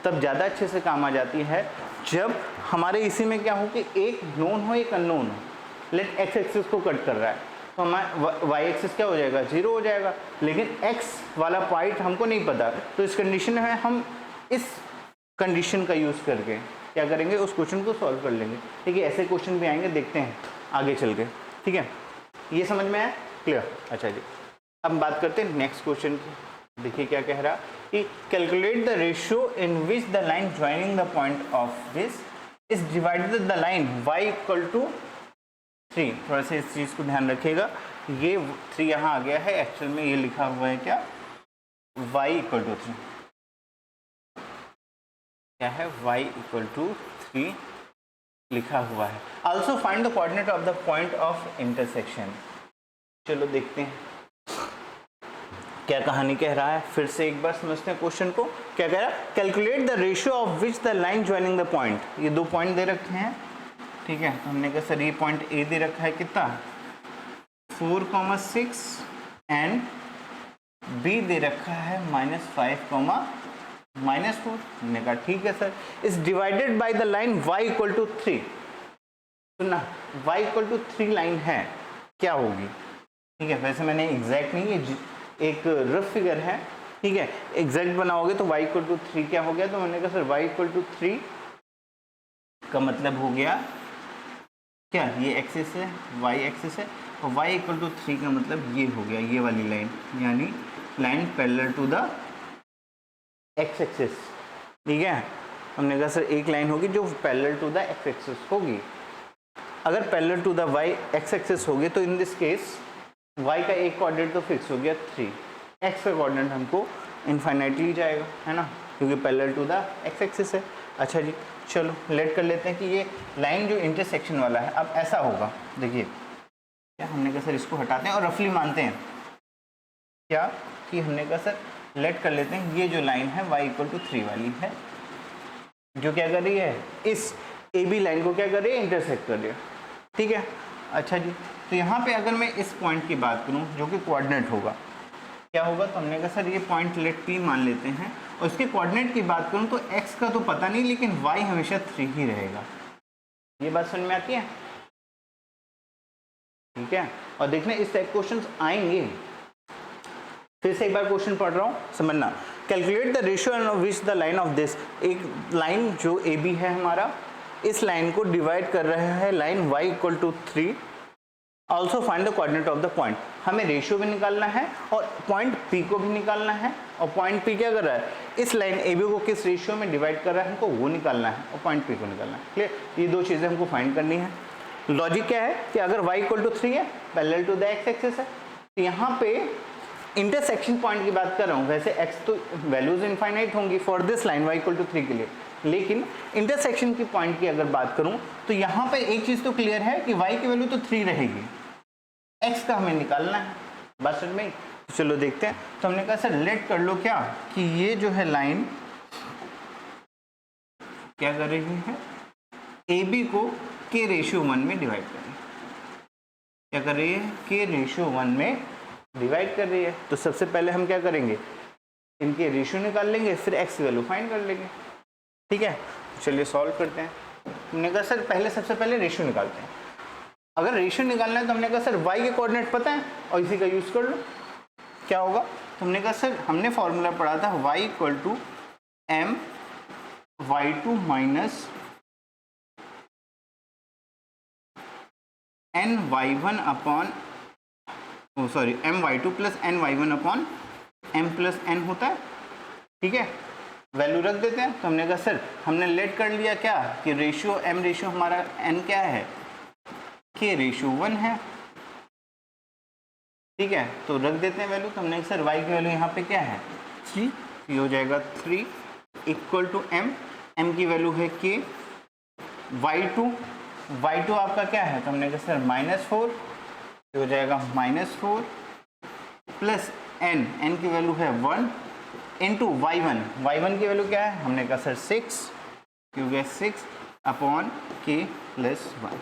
तब ज़्यादा अच्छे से काम आ जाती है जब हमारे इसी में क्या हो कि एक नोन हो एक अननोन हो। लेट x एक्सिस को कट कर रहा है तो हमारा y एक्सिस क्या हो जाएगा, 0 हो जाएगा, लेकिन x वाला पॉइंट हमको नहीं पता, तो इस कंडीशन में हम इस कंडीशन का यूज़ करके क्या करेंगे, उस क्वेश्चन को सॉल्व कर लेंगे। ठीक है, ऐसे क्वेश्चन भी आएंगे, देखते हैं आगे चल के। ठीक है, ये समझ में आया, क्लियर। अच्छा जी, अब हम बात करते हैं नेक्स्ट क्वेश्चन की। देखिए क्या कह रहा कि calculate the ratio in which the line joining the point of this is divided the line y equal to 3। थोड़ा सा इस चीज़ को ध्यान रखिएगा, ये 3 यहाँ आ गया है, एक्चुअल में ये लिखा हुआ है क्या, y इक्वल टू 3। क्या है, y इक्वल टू 3 लिखा हुआ है। Also find the coordinate of the point of intersection. चलो देखते हैं क्या कहानी कह रहा है, फिर से एक बार समझते हैं क्वेश्चन को। क्या कह रहा है, calculate the ratio of which the line joining the point. ये 2 पॉइंट दे रखे हैं। ठीक है, तो हमने कहा सर ये पॉइंट ए दे रखा है कितना, 4,6 एंड बी दे रखा है -5, -4। हमने कहा ठीक है sir, is divided by the line y equal to 3। सुनना, y इक्वल टू 3 लाइन है, क्या होगी। ठीक है, वैसे मैंने एग्जैक्ट नहीं, ये एक रफ फिगर है। ठीक है, एग्जैक्ट बनाओगे तो y इक्वल टू 3 क्या हो गया, तो मैंने कहा सर y इक्वल टू 3 का मतलब हो गया क्या, ये एक्सिस है, y एक्सिस है, और y इक्वल टू 3 का मतलब ये हो गया, ये वाली लाइन, यानी line parallel to the X axis. ठीक है, हमने कहा सर एक लाइन होगी जो parallel to the X axis होगी। अगर parallel to the Y X axis होगी तो इन दिस केस y का एक कोऑर्डिनेट तो फिक्स हो गया 3, x का कोऑर्डिनेट हमको इनफाइनाइटली जाएगा, है ना, क्योंकि parallel to the X axis है। अच्छा जी, चलो लेट कर लेते हैं कि ये लाइन जो इंटरसेक्शन वाला है, अब ऐसा होगा। देखिए क्या, हमने कहा सर इसको हटाते हैं और रफली मानते हैं क्या कि हमने कहा सर लेट कर लेते हैं, ये जो लाइन है y इक्वल टू 3 वाली है, जो क्या कर रही है, इस ए बी लाइन को क्या कर रही है, इंटरसेक्ट कर रही है। ठीक है, अच्छा जी, तो यहाँ पे अगर मैं इस पॉइंट की बात करूँ जो कि कोऑर्डिनेट होगा, क्या होगा, तो हमने कहा सर ये पॉइंट लेट P मान लेते हैं, और इसके कोऑर्डिनेट की बात करूँ तो x का तो पता नहीं, लेकिन y हमेशा 3 ही रहेगा। ये बात समझ में आती है। ठीक है, और देखना इस टाइप क्वेश्चन आएंगे। फिर से एक बार क्वेश्चन पढ़ रहा हूँ, समझना। Calculate the ratio which the line of this, एक लाइन जो ए बी है हमारा, इस लाइन को डिवाइड कर रहा है line y equal to 3। Also find the coordinate of the point. हमें रेशियो भी निकालना है और पॉइंट P को भी निकालना है, और पॉइंट P क्या कर रहा है, इस लाइन ए बी को किस रेशियो में डिवाइड कर रहा है हमको वो निकालना है, और पॉइंट P को निकालना है। क्लियर, ये 2 चीज़ें हमको फाइंड करनी है। लॉजिक क्या है कि अगर y इक्वल टू 3 है, parallel to the X axis है, तो यहाँ पे इंटरसेक्शन पॉइंट की बात कर रहा हूँ। वैसे x तो वैल्यूज इनफाइनाइट होंगी for this line y equal to 3 के लिए, लेकिन इंटरसेक्शन की पॉइंट की अगर बात करूँ तो यहाँ पे एक चीज़ तो क्लियर है कि y की वैल्यू तो 3 रहेगी, x का हमें निकालना है। बात समझ में? चलो देखते हैं। तो हमने कहा सर लेट कर लो क्या कि ये जो है लाइन क्या कर रही है, ए बी को k रेशियो 1 में डिवाइड कर रही है। क्या कर रही है, k रेशियो 1 में डिवाइड कर रही है। तो सबसे पहले हम क्या करेंगे, इनके रेशियो निकाल लेंगे, फिर x की वैल्यू फाइंड कर लेंगे। ठीक है, चलिए सॉल्व करते हैं। हमने कहा सर पहले सबसे पहले रेशियो निकालते हैं। अगर रेशियो निकालना है तो हमने कहा सर y के कोऑर्डिनेट पता है और इसी का यूज़ कर लो। क्या होगा, तो हमने कहा सर हमने फॉर्मूला पढ़ा था y equal to m y2 minus n y1 upon m y2 plus n y1 upon m plus n होता है। ठीक है, वैल्यू रख देते हैं। तो हमने कहा सर हमने लेट कर लिया क्या कि रेशियो m रेशियो हमारा n क्या है, k रेशियो 1 है। ठीक है, तो रख देते हैं वैल्यू। तो हमने सर y की वैल्यू यहाँ पे क्या है 3, ये हो जाएगा 3 इक्वल टू m की वैल्यू है k, y2 आपका क्या है, तो हमने कहा सर -4, ये हो जाएगा -4 प्लस n की वैल्यू है 1 इंटू y1 की वैल्यू क्या है, हमने कहा सर 6, हो गया 6 अपॉन k प्लस 1।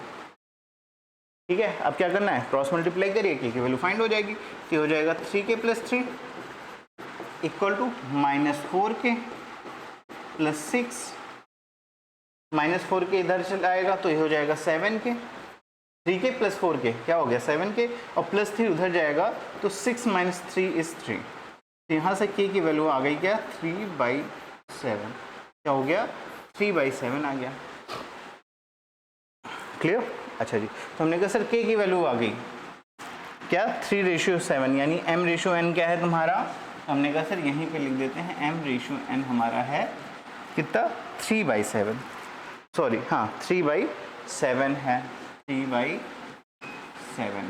ठीक है, अब क्या करना है, क्रॉस मल्टीप्लाई करिए, k की वैल्यू फाइंड हो जाएगी। तो हो जाएगा 3k plus 3 equal to -4k plus 6, -4k इधर चला आएगा तो ये हो जाएगा 7k, 3k प्लस 4k क्या हो गया 7k, और प्लस 3 उधर जाएगा तो 6 माइनस 3 इज 3। तो यहाँ से k की वैल्यू आ गई क्या 3/7, क्या हो गया 3/7 आ गया। क्लियर? अच्छा जी, तो हमने कहा सर k की वैल्यू आ गई क्या 3:7, यानी m/n क्या है तुम्हारा, हमने कहा सर यहीं पे लिख देते हैं m/n हमारा है कितना 3/7, सॉरी हाँ 3/7 है, 3/7 है।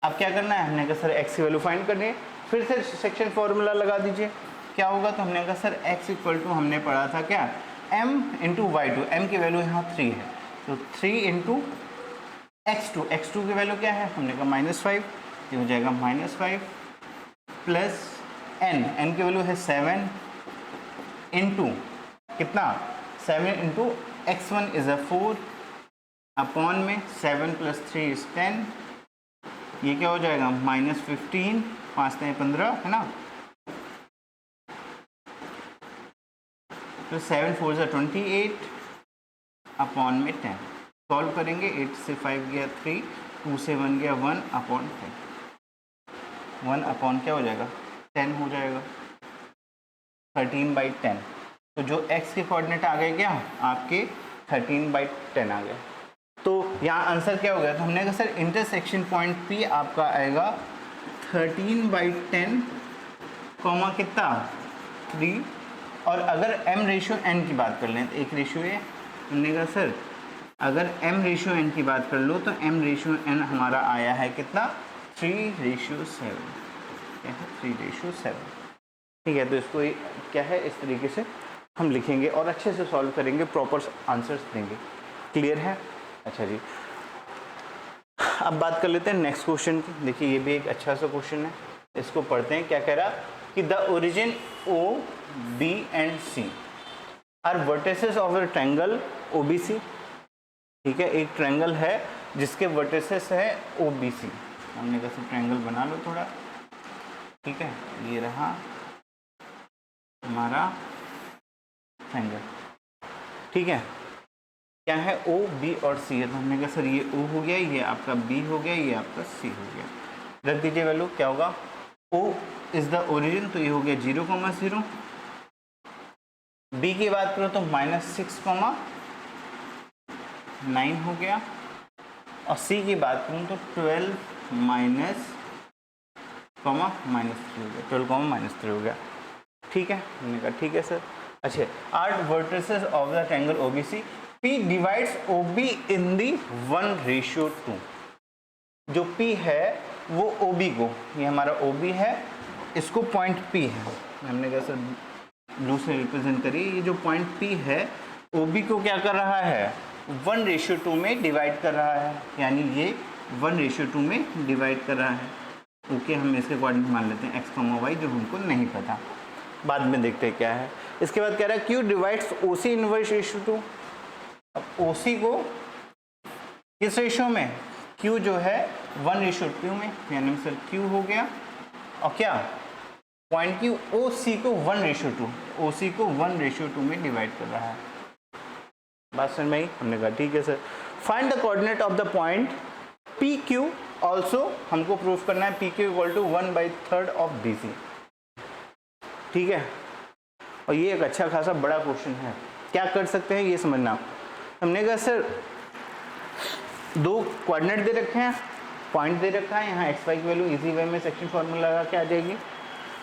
अब क्या करना है, हमने कहा सर x की वैल्यू फाइंड करनी है, फिर से सेक्शन फॉर्मूला लगा दीजिए, क्या होगा, तो हमने कहा सर x इक्वल टू हमने पढ़ा था क्या m इंटू y2, m की वैल्यू यहाँ 3 है, तो 3 इंटू x2, x2 की वैल्यू क्या है, हमने कहा -5, ये हो जाएगा -5 प्लस n की वैल्यू है 7 इंटू कितना 7 इंटू x1 इज 4 अपॉन में 7 प्लस 3 इज 10, ये क्या हो जाएगा -15, 5 से 15 है ना, तो 7 4 से 28 अपॉन में 10, सॉल्व करेंगे, 8 से 5 गया 3, 2 से 1 गया 1 अपॉन 10, 1 अपॉन क्या हो जाएगा 10 हो जाएगा, 13/10, तो जो x के कोऑर्डिनेट आ गए क्या आपके 13/10 आ गए, तो यहाँ आंसर क्या हो गया, तो हमने कहा सर इंटरसेक्शन पॉइंट P आपका आएगा 13/10 कॉमा कितना 3, और अगर m/n की बात कर लें तो एक रेशियो है, हमने कहा सर अगर m/n की बात कर लो तो m/n हमारा आया है कितना 3:7, क्या है 3:7, ठीक है, तो इसको क्या है इस तरीके से हम लिखेंगे और अच्छे से सॉल्व करेंगे, प्रॉपर आंसर्स देंगे। क्लियर है? अच्छा जी, अब बात कर लेते हैं नेक्स्ट क्वेश्चन की। देखिए ये भी एक अच्छा सा क्वेश्चन है, इसको पढ़ते हैं। क्या कह रहा कि the origin O, B and C are vertices of a triangle OBC। ठीक है, एक ट्रायंगल है जिसके वर्टिसेस है OBC। हमने कैसे ट्रायंगल बना लो थोड़ा, ठीक है, ये रहा हमारा ट्रायंगल, ठीक है, क्या है O, B और C है, तो हमने कहा सर ये O हो गया, ये आपका B हो गया, ये आपका C हो गया, रख दीजिए वैल्यू। क्या होगा O इज द ओरिजिन, तो ये हो गया 0,0, B की बात करो तो -6,9 हो गया, और C की बात करूँ तो 12 -3 हो गया, ठीक है, हमने कहा ठीक है सर। अच्छा, are vertices of the triangle OBC, P divides OB in the 1:2। जो P है वो OB को, ये हमारा OB है, इसको पॉइंट P है, हमने कहा सर ब्लू से रिप्रेजेंट करिए, ये जो पॉइंट P है OB को क्या कर रहा है 1:2 में डिवाइड कर रहा है, यानी ये 1:2 में डिवाइड कर रहा है। ओके, हम इसके कोऑर्डिनेट मान लेते हैं x, y, जो हमको नहीं पता, बाद में देखते हैं क्या है। इसके बाद कह रहा है Q डिवाइड्स OC इन 1:2। अब OC को किस रेशियो में, Q जो है 1:2 में, यानी सर Q हो गया, और क्या पॉइंट Q OC को 1:2, OC को 1:2 में डिवाइड कर रहा है। बात समझ में आई? हमने कहा ठीक है sir. Find the coordinate of the point PQ, also हमको प्रूफ करना है PQ equal to 1/3 of BC। ठीक है, और ये एक अच्छा खासा बड़ा क्वेश्चन है, क्या कर सकते हैं ये समझना। हमने कहा सर दो कोऑर्डिनेट दे रखे हैं, पॉइंट दे रखा है, यहाँ एक्स वाई की वैल्यू इजी वे में सेक्शन फॉर्मूला लगा के आ जाएगी।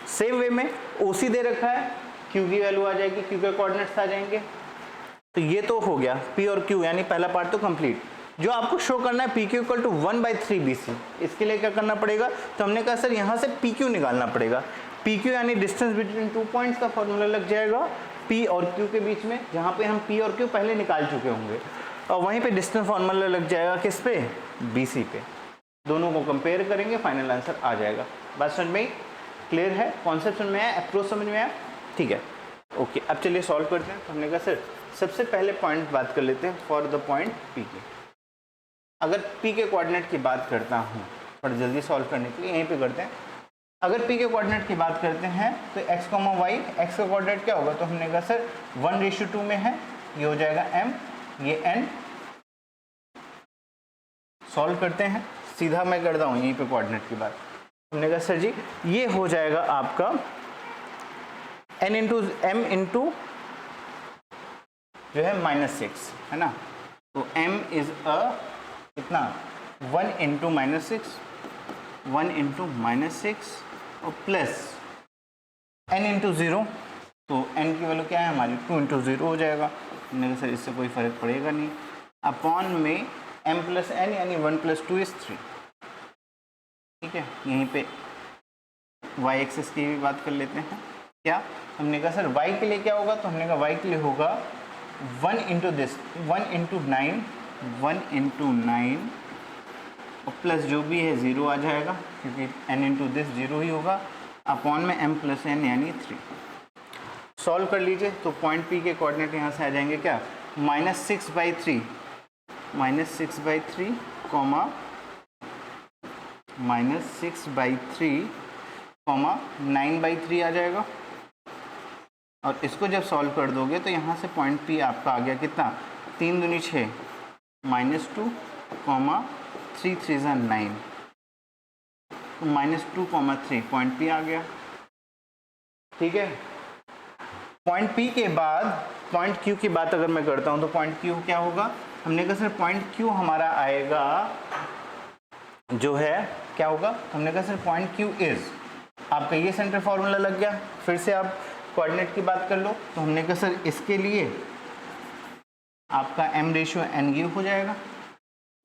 सेम वे में OC दे रखा है, Q की वैल्यू आ जाएगी, Q के कोऑर्डिनेट्स आ जाएंगे। तो ये तो हो गया P और Q, यानी पहला पार्ट तो कंप्लीट। जो आपको शो करना है PQ इक्वल टू 1/3 BC, इसके लिए क्या करना पड़ेगा, तो हमने कहा सर यहाँ से PQ निकालना पड़ेगा। PQ यानी डिस्टेंस बिटवीन 2 पॉइंट्स का फॉर्मूला लग जाएगा P और Q के बीच में, जहाँ पे हम P और Q पहले निकाल चुके होंगे, और वहीं पे डिस्टेंस फॉर्मूला लग जाएगा किस पे, BC पे। दोनों को कंपेयर करेंगे, फाइनल आंसर आ जाएगा। बात समझ में क्लियर है, कॉन्सेप्ट समझ में आया, अप्रोच समझ में आया, ठीक है ओके। अब चलिए सॉल्व करते हैं। तो हमने कहा सर सबसे पहले पॉइंट बात कर लेते हैं फॉर द पॉइंट P के। अगर P के कोऑर्डिनेट की बात करता हूँ, पर जल्दी सॉल्व करने के लिए यहीं पे करते हैं। अगर P के कोऑर्डिनेट की बात करते हैं तो x, y, x का कोऑर्डिनेट क्या होगा, तो हमने कहा सर 1:2 में है, ये हो जाएगा m, ये n। सॉल्व करते हैं, सीधा मैं करता हूँ यहीं पे कोऑर्डिनेट की बात। हमने कहा सर जी ये हो जाएगा आपका n इंटू m इंटू जो है -6 है ना। तो m इज़ अ कितना 1 इंटू -6, 1 इंटू -6 और प्लस n इंटू 0, तो n की वैल्यू क्या है हमारी 2 इंटू 0 हो जाएगा। हमने कहा सर इससे कोई फ़र्क पड़ेगा नहीं, अपॉन में m प्लस n यानी 1 प्लस 2 इज़ 3। ठीक है, यहीं पे y एक्सिस की भी बात कर लेते हैं। क्या हमने कहा सर y के लिए क्या होगा, तो हमने कहा y के लिए होगा 1 इंटू दिस 1 इंटू 9, 1 इंटू 9 और प्लस जो भी है 0 आ जाएगा क्योंकि n इंटू दिस 0 ही होगा, अपॉन में m प्लस n यानी 3। सॉल्व कर लीजिए तो पॉइंट P के कोऑर्डिनेट यहाँ से आ जाएंगे क्या -6/3, -6/3 कॉमा -6/3 कॉमा 9/3 आ जाएगा। और इसको जब सॉल्व कर दोगे तो यहाँ से पॉइंट P आपका आ गया कितना 3 दूनी 6 -2 कॉमा 3 3 9, तो -2, 3 पॉइंट P आ गया। ठीक है, पॉइंट P के बाद पॉइंट Q की बात अगर मैं करता हूँ तो पॉइंट Q क्या होगा, हमने कहा सर पॉइंट Q हमारा आएगा जो है क्या होगा, हमने कहा सर पॉइंट Q इज आपका ये सेंटर फॉर्मूला लग गया। फिर से आप कोऑर्डिनेट की बात कर लो तो हमने कहा सर इसके लिए आपका m रेशियो n ये हो जाएगा,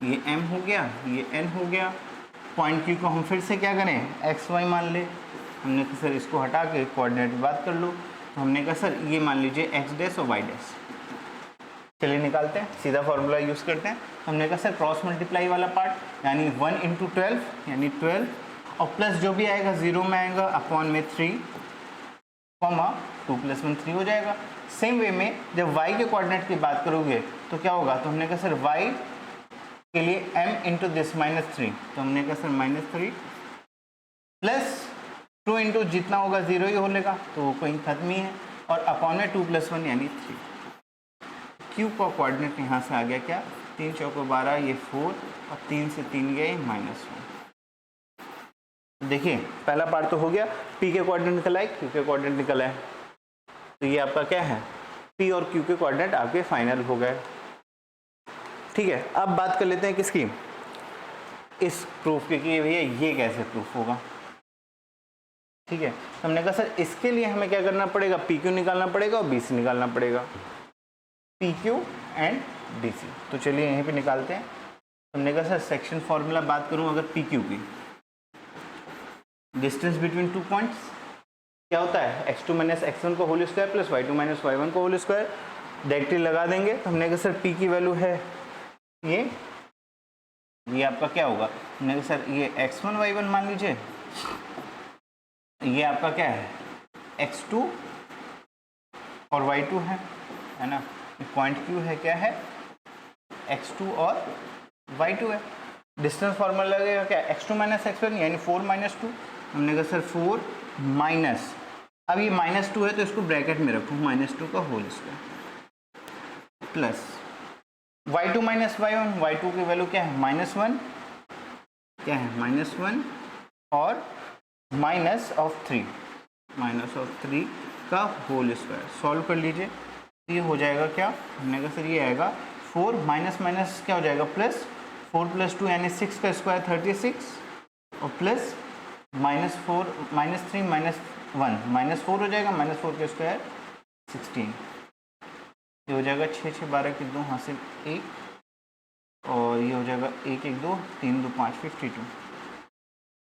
ये m हो गया, ये n हो गया। पॉइंट Q को हम फिर से क्या करें x y मान ले, हमने कहा सर इसको हटा के कोऑर्डिनेट की बात कर लो, तो हमने कहा सर ये मान लीजिए x डैश और y डैश। चलिए निकालते हैं, सीधा फॉर्मूला यूज़ करते हैं। हमने कहा सर क्रॉस मल्टीप्लाई वाला पार्ट यानी 1 इंटू 12 यानी 12 और प्लस जो भी आएगा 0 में आएगा अपॉन में 3 कॉमा 2 + 1 3 हो जाएगा। सेम वे में जब y के कोऑर्डिनेट की बात करोगे तो क्या होगा, तो हमने कहा सर y के लिए m इंटू दिस -3, तो हमने कहा सर -3 प्लस 2 इंटू जितना होगा 0 ही हो लेगा तो कहीं खत्म ही है, और अपॉन में 2 + 1 यानी 3। Q का कोऑर्डिनेट यहाँ से आ गया क्या 3 चौको 12, ये 4 और 3 से 3 गए -1। देखिए पहला पार्ट तो हो गया, P के कोऑर्डिनेट निकला है, Q के कोऑर्डिनेट निकला है, तो ये आपका क्या है P और Q के कोऑर्डिनेट आपके फाइनल हो गए। ठीक है, अब बात कर लेते हैं किसकी, इस प्रूफ की कि भैया ये कैसे प्रूफ होगा। ठीक है, तो हमने कहा सर इसके लिए हमें क्या करना पड़ेगा, PQ निकालना पड़ेगा और BC निकालना पड़ेगा, PQ एंड DC। तो चलिए यहीं पे निकालते हैं। हमने कहा सर सेक्शन फॉर्मूला बात करूं अगर PQ की, डिस्टेंस बिटवीन 2 पॉइंट्स क्या होता है x2 - x1 का whole square plus y2 - y1 का होल स्क्वायर, डायरेक्टली लगा देंगे। तो हमने कहा सर P की वैल्यू है ये आपका क्या होगा, हमने कहा सर ये x1 y1 मान लीजिए, ये आपका क्या है x2 और y2 है ना, पॉइंट Q है क्या है x2 और y2 है। डिस्टेंस फॉर्मूला लगेगा क्या x2 - x1 यानी 4 - 2, हमने कहा सर 4 माइनस, अब ये -2 है तो इसको ब्रैकेट में रखो -2 का whole square plus y2 - y1, y2 की वैल्यू क्या है -1, क्या है -1 और माइनस ऑफ 3 का होल स्क्वायर। सॉल्व कर लीजिए, ये हो जाएगा क्या, हमने कहा सर ये आएगा 4 माइनस माइनस क्या हो जाएगा प्लस, 4 + 2 यानी 6 का स्क्वायर 36 और प्लस -4 -3 -1 -4 हो जाएगा, -4 का स्क्वायर 16, ये हो जाएगा 6 6 12 के 2 हासिल 1 और ये हो जाएगा 1 1 2 3 2 5 52।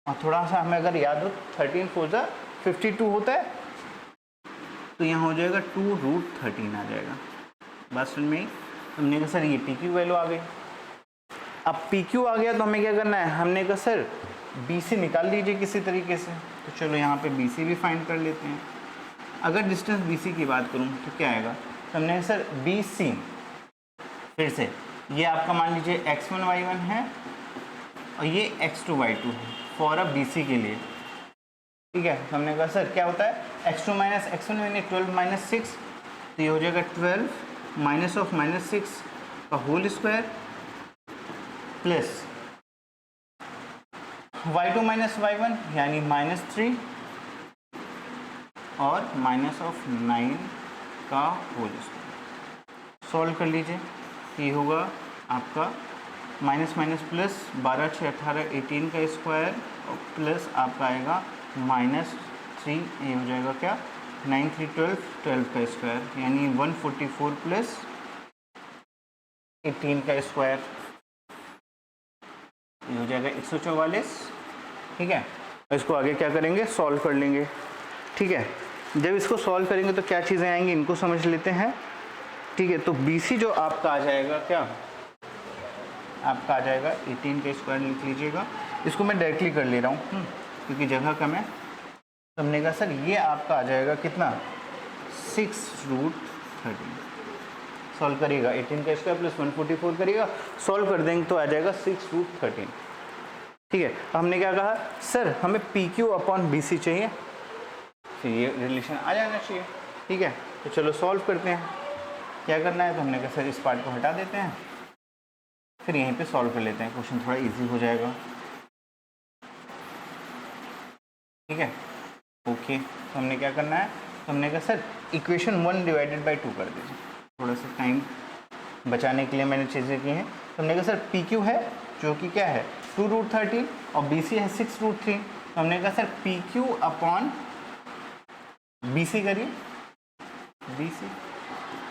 और थोड़ा सा हमें अगर याद हो 13 4 52 होता है तो यहाँ हो जाएगा 2√13 आ जाएगा। बस सुन में ही हमने कहा सर ये PQ वैल्यू आ गई। अब PQ आ गया तो हमें क्या करना है, हमने कहा सर BC निकाल लीजिए किसी तरीके से, तो चलो यहाँ पे BC भी फाइंड कर लेते हैं। अगर डिस्टेंस BC की बात करूँ तो क्या आएगा, तो हमने सर BC फिर से ये आपका मान लीजिए x1 y1 है और ये x2 y2 है फॉर अ BC के लिए। ठीक है, हमने कहा सर क्या होता है x2 - x1 यानी 12 - 6, तो ये हो जाएगा 12 माइनस ऑफ -6 का whole square plus y2 - y1 यानी -3 और माइनस ऑफ 9 का होल स्क्वायर। सॉल्व कर लीजिए। ये होगा आपका माइनस माइनस प्लस 12 6 18 18 का स्क्वायर और प्लस आपका आएगा -3, ये हो जाएगा क्या 9 3 12 12 का स्क्वायर, यानी 144 प्लस 18 का स्क्वायर, ये हो जाएगा 144। ठीक है, इसको आगे क्या करेंगे, सॉल्व कर लेंगे। ठीक है, जब इसको सॉल्व करेंगे तो क्या चीज़ें आएंगी इनको समझ लेते हैं। ठीक है, तो BC जो आपका आ जाएगा क्या, आपका आ जाएगा 18 का स्क्वायर लिख लीजिएगा। इसको मैं डायरेक्टली कर ले रहा हूँ क्योंकि जगह कम है। तो हमने कहा सर ये आपका आ जाएगा कितना 6√13। सॉल्व करिएगा 18 का स्क्वायर प्लस 144 करिएगा, सॉल्व कर देंगे तो आ जाएगा 6√13। ठीक है, हमने क्या कहा सर हमें PQ अपॉन BC चाहिए, फिर ये रिलेशन आ जाना चाहिए। ठीक है, तो चलो सॉल्व करते हैं। क्या करना है, तो हमने कहा सर इस पार्ट को हटा देते हैं, फिर यहीं पे सॉल्व कर लेते हैं, क्वेश्चन थोड़ा इजी हो जाएगा। ठीक है, ओके। तो हमने क्या करना है, तो हमने कहा सर इक्वेशन 1 डिवाइडेड बाई 2 कर दीजिए। थोड़ा सा टाइम बचाने के लिए मैंने चीज़ें की हैं। तो हमने कहा सर PQ है जो कि क्या है 2√13 और BC है 6√3। तो हमने कहा सर PQ अपॉन BC करिए, BC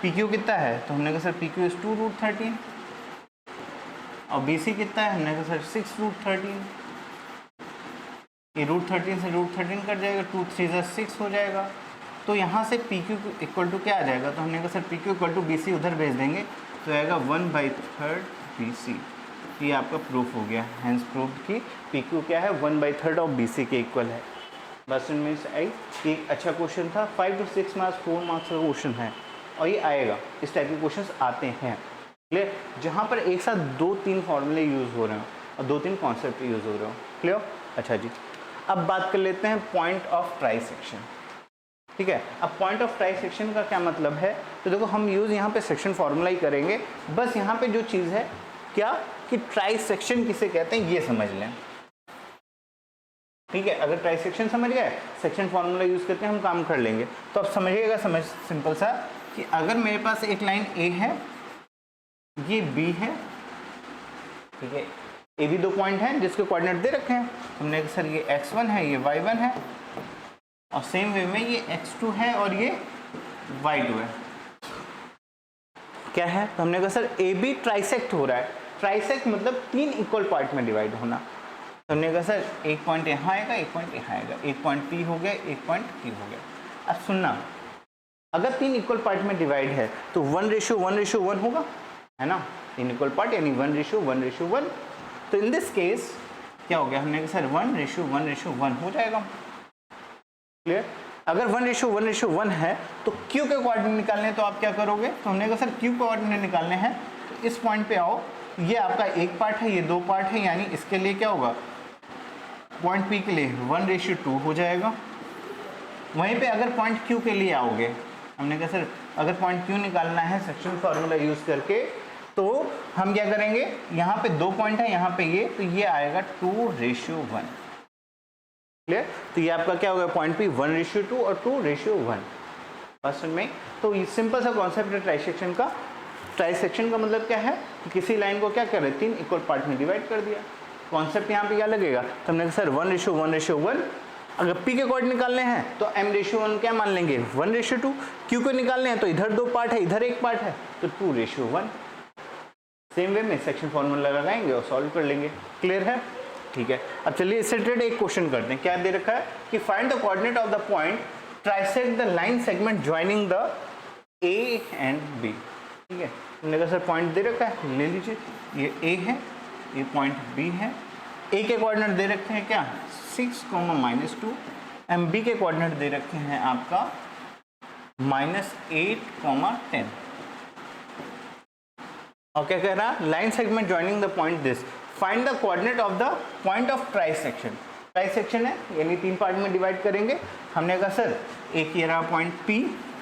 PQ कितना है, तो हमने कहा सर PQ इज 2√13 और BC कितना है, हमने कहा सर 6√13। ये √13 से √13 कट जाएगा, 2 3 6 हो जाएगा। तो यहाँ से PQ इक्वल टू क्या आ जाएगा, तो हमने कहा sir PQ equal to BC उधर भेज देंगे तो आएगा 1/3 BC। ये आपका प्रूफ हो गया, हैंस प्रूफ कि PQ क्या है 1/3 ऑफ BC के इक्वल है। बस में आई, एक अच्छा क्वेश्चन था, 5 to 6 मार्क्स 4 मार्क्स का क्वेश्चन है और ये आएगा, इस टाइप के क्वेश्चंस आते हैं। क्लियर, जहाँ पर एक साथ 2-3 फॉर्मूले यूज़ हो रहे हो और 2-3 कॉन्सेप्ट यूज़ हो रहे हो। क्लियर, अच्छा जी। अब बात कर लेते हैं पॉइंट ऑफ ट्राइसेक्शन। ठीक है, अब पॉइंट ऑफ ट्राइसेक्शन का क्या मतलब है, तो देखो हम यूज़ यहाँ पे सेक्शन फॉर्मूला ही करेंगे। बस यहाँ पे जो चीज़ है क्या कि ट्राइसेक्शन किसे कहते हैं ये समझ लें। ठीक है, अगर ट्राइसेक्शन समझ गए, सेक्शन फॉर्मूला यूज़ करके हम काम कर लेंगे। तो अब समझिएगा, समझ सिंपल सा कि अगर मेरे पास एक लाइन A है, ये B है, ठीक है, A भी 2 पॉइंट हैं जिसके कोऑर्डिनेट दे रखे हैं। हमने कहा सर ये x1 है, ये y1 है, और सेम वे में ये x2 है और ये y2 है। क्या है, तो हमने कहा सर AB ट्राइसेक्ट हो रहा है। ट्राइसेक्ट मतलब 3 इक्वल पार्ट में डिवाइड होना। तो हमने कहा सर एक पॉइंट यहाँ आएगा, एक पॉइंट यहाँ आएगा, एक पॉइंट P हो गया, एक पॉइंट Q हो गया। अब सुनना, अगर 3 इक्वल पार्ट में डिवाइड है तो 1:1:1 होगा, है ना, 3 इक्वल पार्ट यानी 1:1:1। तो इन दिस केस क्या हो गया, हमने कहा सर 1:1:1 हो जाएगा। क्लियर, अगर 1:1:1 है तो Q के कोऑर्डिनेट निकालने, तो आप क्या करोगे, तो हमने कहा सर Q कोऑर्डिनेट निकालने हैं, तो इस पॉइंट पे आओ, ये आपका एक पार्ट है, ये 2 पार्ट है, यानी इसके लिए क्या होगा, पॉइंट P के लिए 1:2 हो जाएगा। वहीं पे अगर पॉइंट Q के लिए आओगे, हमने कहा सर अगर पॉइंट Q निकालना है सेक्शन फार्मूला यूज करके, तो हम क्या करेंगे, यहाँ पे 2 पॉइंट है, यहाँ पे ये, तो ये आएगा 2:1। क्लियर, तो ये आपका क्या होगा, पॉइंट P 1:2 और 2:1 पर्सन में। तो ये सिंपल सा कॉन्सेप्ट है ट्राइसेक्शन का। ट्राइसेक्शन का मतलब क्या है कि किसी लाइन को क्या कर रहे, 3 इक्वल पार्ट में डिवाइड कर दिया। कॉन्सेप्ट यहाँ पे क्या लगेगा, तो हमने कहा सर 1:1:1। अगर P के कोऑर्डिनेट निकालने हैं तो m:1 क्या मान लेंगे, 1:2। Q को निकालने हैं तो इधर 2 पार्ट है, इधर एक पार्ट है, तो 2:1। सेम वे में सेक्शन फॉर्मूला लगाएंगे और सॉल्व कर लेंगे। क्लियर है, ठीक है। अब चलिए इससे रिलेटेड एक क्वेश्चन करते हैं। क्या दे रखा है कि find the coordinate of the point trisect the line segment joining the A and B। ठीक है, हमने कहा सर पॉइंट दे रखा है, ले लीजिए, ये A है, ये पॉइंट B है। A के कोऑर्डिनेट दे रखे हैं क्या 6, -2, B के कोऑर्डिनेट दे रखे हैं आपका -8, 10। और क्या कह रहा, line segment joining the point this, find the coordinate of the point of trisection. Trisection है यानी 3 पार्ट में डिवाइड करेंगे। हमने कहा सर एक ये रहा पॉइंट P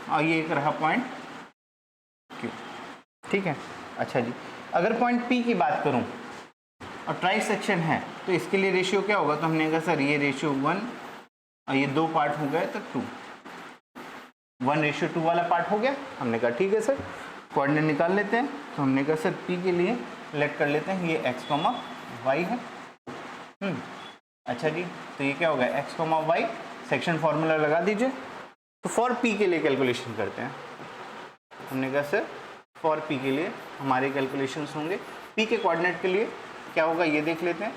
और ये एक रहा पॉइंट Q। ठीक है, अच्छा जी, अगर पॉइंट P की बात करूं और ट्राइसेक्शन है तो इसके लिए रेशियो क्या होगा, तो हमने कहा सर ये रेशियो 1 और ये 2 पार्ट हो गए तो 2, 1:2 वाला पार्ट हो गया। हमने कहा ठीक है सर, कोऑर्डिनेट निकाल लेते हैं। तो हमने कहा सर पी के लिए लेट कर लेते हैं ये एक्स कॉमा वाई है। अच्छा जी, तो ये क्या होगा X comma Y, section formula लगा दीजिए। तो फॉर पी के लिए कैलकुलेशन करते हैं। हमने कहा सर फॉर पी के लिए हमारे कैलकुलेशंस होंगे, पी के कोऑर्डिनेट के लिए क्या होगा ये देख लेते हैं।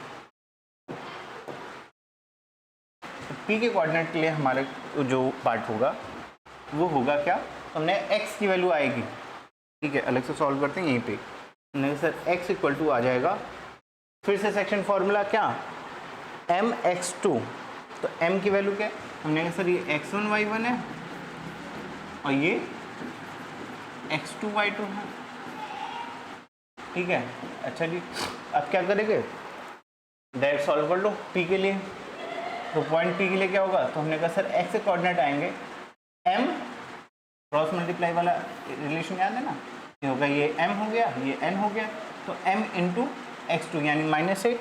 तो पी के कोऑर्डिनेट के लिए हमारा जो पार्ट होगा वो होगा क्या, हमने एक्स की वैल्यू आएगी, ठीक है, अलग से सॉल्व करते हैं यहीं पे। हमने कहा सर एक्स इक्वल टू आ जाएगा, फिर से सेक्शन फॉर्मूला क्या एम एक्स टू, तो m की वैल्यू क्या है, हमने कहा सर ये x1 y1 है और ये x2 y2 है, ठीक है। अच्छा जी, अब क्या करेंगे, डायरेक्ट सॉल्व कर लो p के लिए। तो पॉइंट p के लिए क्या होगा, तो हमने कहा सर x से कोऑर्डिनेट आएंगे m क्रॉस मल्टीप्लाई वाला रिलेशन याद है ना, ये होगा ये m हो गया ये n हो गया, तो m इंटू x2 यानी -8,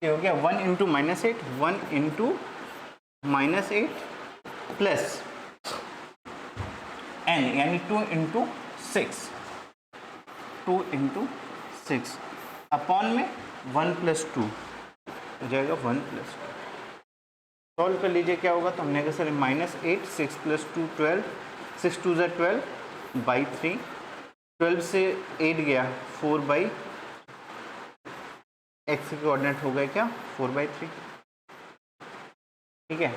ये हो गया 1 इंटू -8, 1 इंटू -8 प्लस n यानी 2 इंटू 6, 2 इंटू 6 अपॉन में 1 प्लस 2 हो जाएगा 1 प्लस 2। सॉल्व कर लीजिए क्या होगा, तो हमने कहा सर -8 6 प्लस 2 12, 6 2 ज़ा 12 बाई 3, 12 से 8 गया 4 बाई एक्स के कोऑर्डिनेट हो गए क्या 4 बाई 3, ठीक है।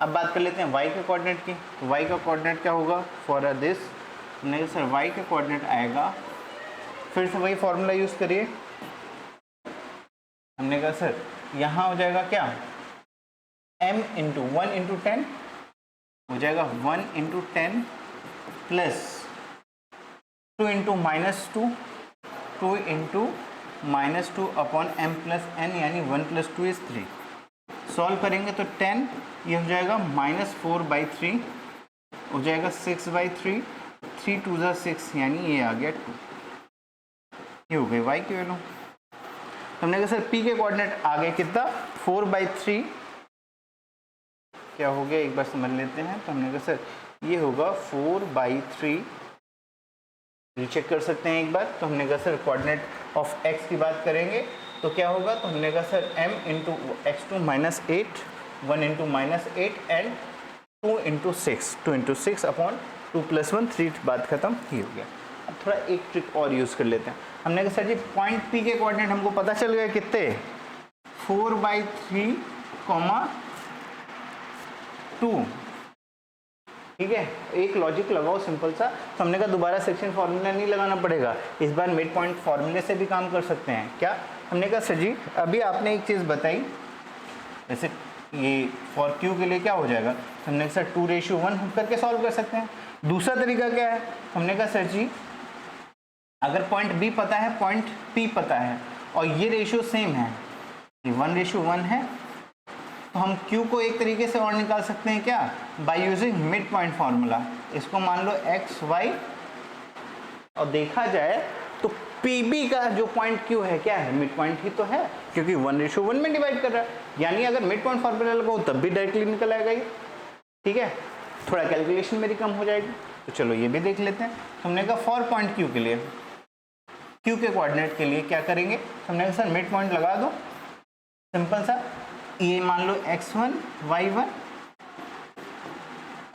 अब बात कर लेते हैं y के कोऑर्डिनेट की। तो y का कोऑर्डिनेट क्या होगा फॉर दिस, नहीं सर y का कोऑर्डिनेट आएगा, फिर से वही फॉर्मूला यूज़ करिए। हमने कहा सर यहाँ हो जाएगा क्या m इंटू 1 इंटू 10 हो जाएगा 1 into 10 plus 2 into -2, 2 into -2 upon m plus n यानी 1 प्लस 2 इज 3। सॉल्व करेंगे तो 10 ये हो जाएगा -4 बाई 3 हो जाएगा 6 बाई 3, 3 2 ज़ा 6 यानी ये आ गया 2, ये हो गई y की वैल्यू। हमने कहा सर p के कोऑर्डिनेट आ गए कितना 4 बाई 3, क्या हो गया एक बार समझ लेते हैं। तो हमने कहा सर ये होगा 4 बाई 3, चेक कर सकते हैं एक बार। तो हमने कहा सर कोऑर्डिनेट ऑफ x की बात करेंगे तो क्या होगा, तो हमने कहा sir m into x2 -8, 1 into -8 and 2 into 6, 2 into 6 upon 2 plus 1 3, बात खत्म, ही हो गया। अब थोड़ा एक ट्रिक और यूज़ कर लेते हैं। हमने कहा सर जी पॉइंट P के कोऑर्डिनेट हमको पता चल गया कितने 4 बाई 3, 2, ठीक है। एक लॉजिक लगाओ सिंपल सा। तो हमने कहा दोबारा सेक्शन फॉर्मूला नहीं लगाना पड़ेगा, इस बार मिड पॉइंट फॉर्मूले से भी काम कर सकते हैं। क्या हमने कहा सर जी अभी आपने एक चीज़ बताई, जैसे ये फॉर क्यू के लिए क्या हो जाएगा, तो हमने कहा सर 2:1 करके सॉल्व कर सकते हैं। दूसरा तरीका क्या है, हमने कहा सर जी अगर पॉइंट बी पता है पॉइंट पी पता है और ये रेशियो सेम है, ये 1:1 है, तो हम Q को एक तरीके से और निकाल सकते हैं क्या, by using mid point formula. इसको मान लो x y और देखा जाए तो PB का जो पॉइंट Q है क्या है, मिड पॉइंट ही तो है, क्योंकि 1:1 में डिवाइड कर रहा है, यानी अगर मिड पॉइंट फार्मूला लगाओ तब भी डायरेक्टली निकल आएगा ये, ठीक है। थोड़ा कैलकुलेशन मेरी कम हो जाएगी, तो चलो ये भी देख लेते हैं। हमने कहा फॉर पॉइंट Q के लिए, Q के कोऑर्डिनेट के लिए क्या करेंगे, हमने कहा सर मिड पॉइंट लगा दो, सिंपल सा, ये मान लो x1 y1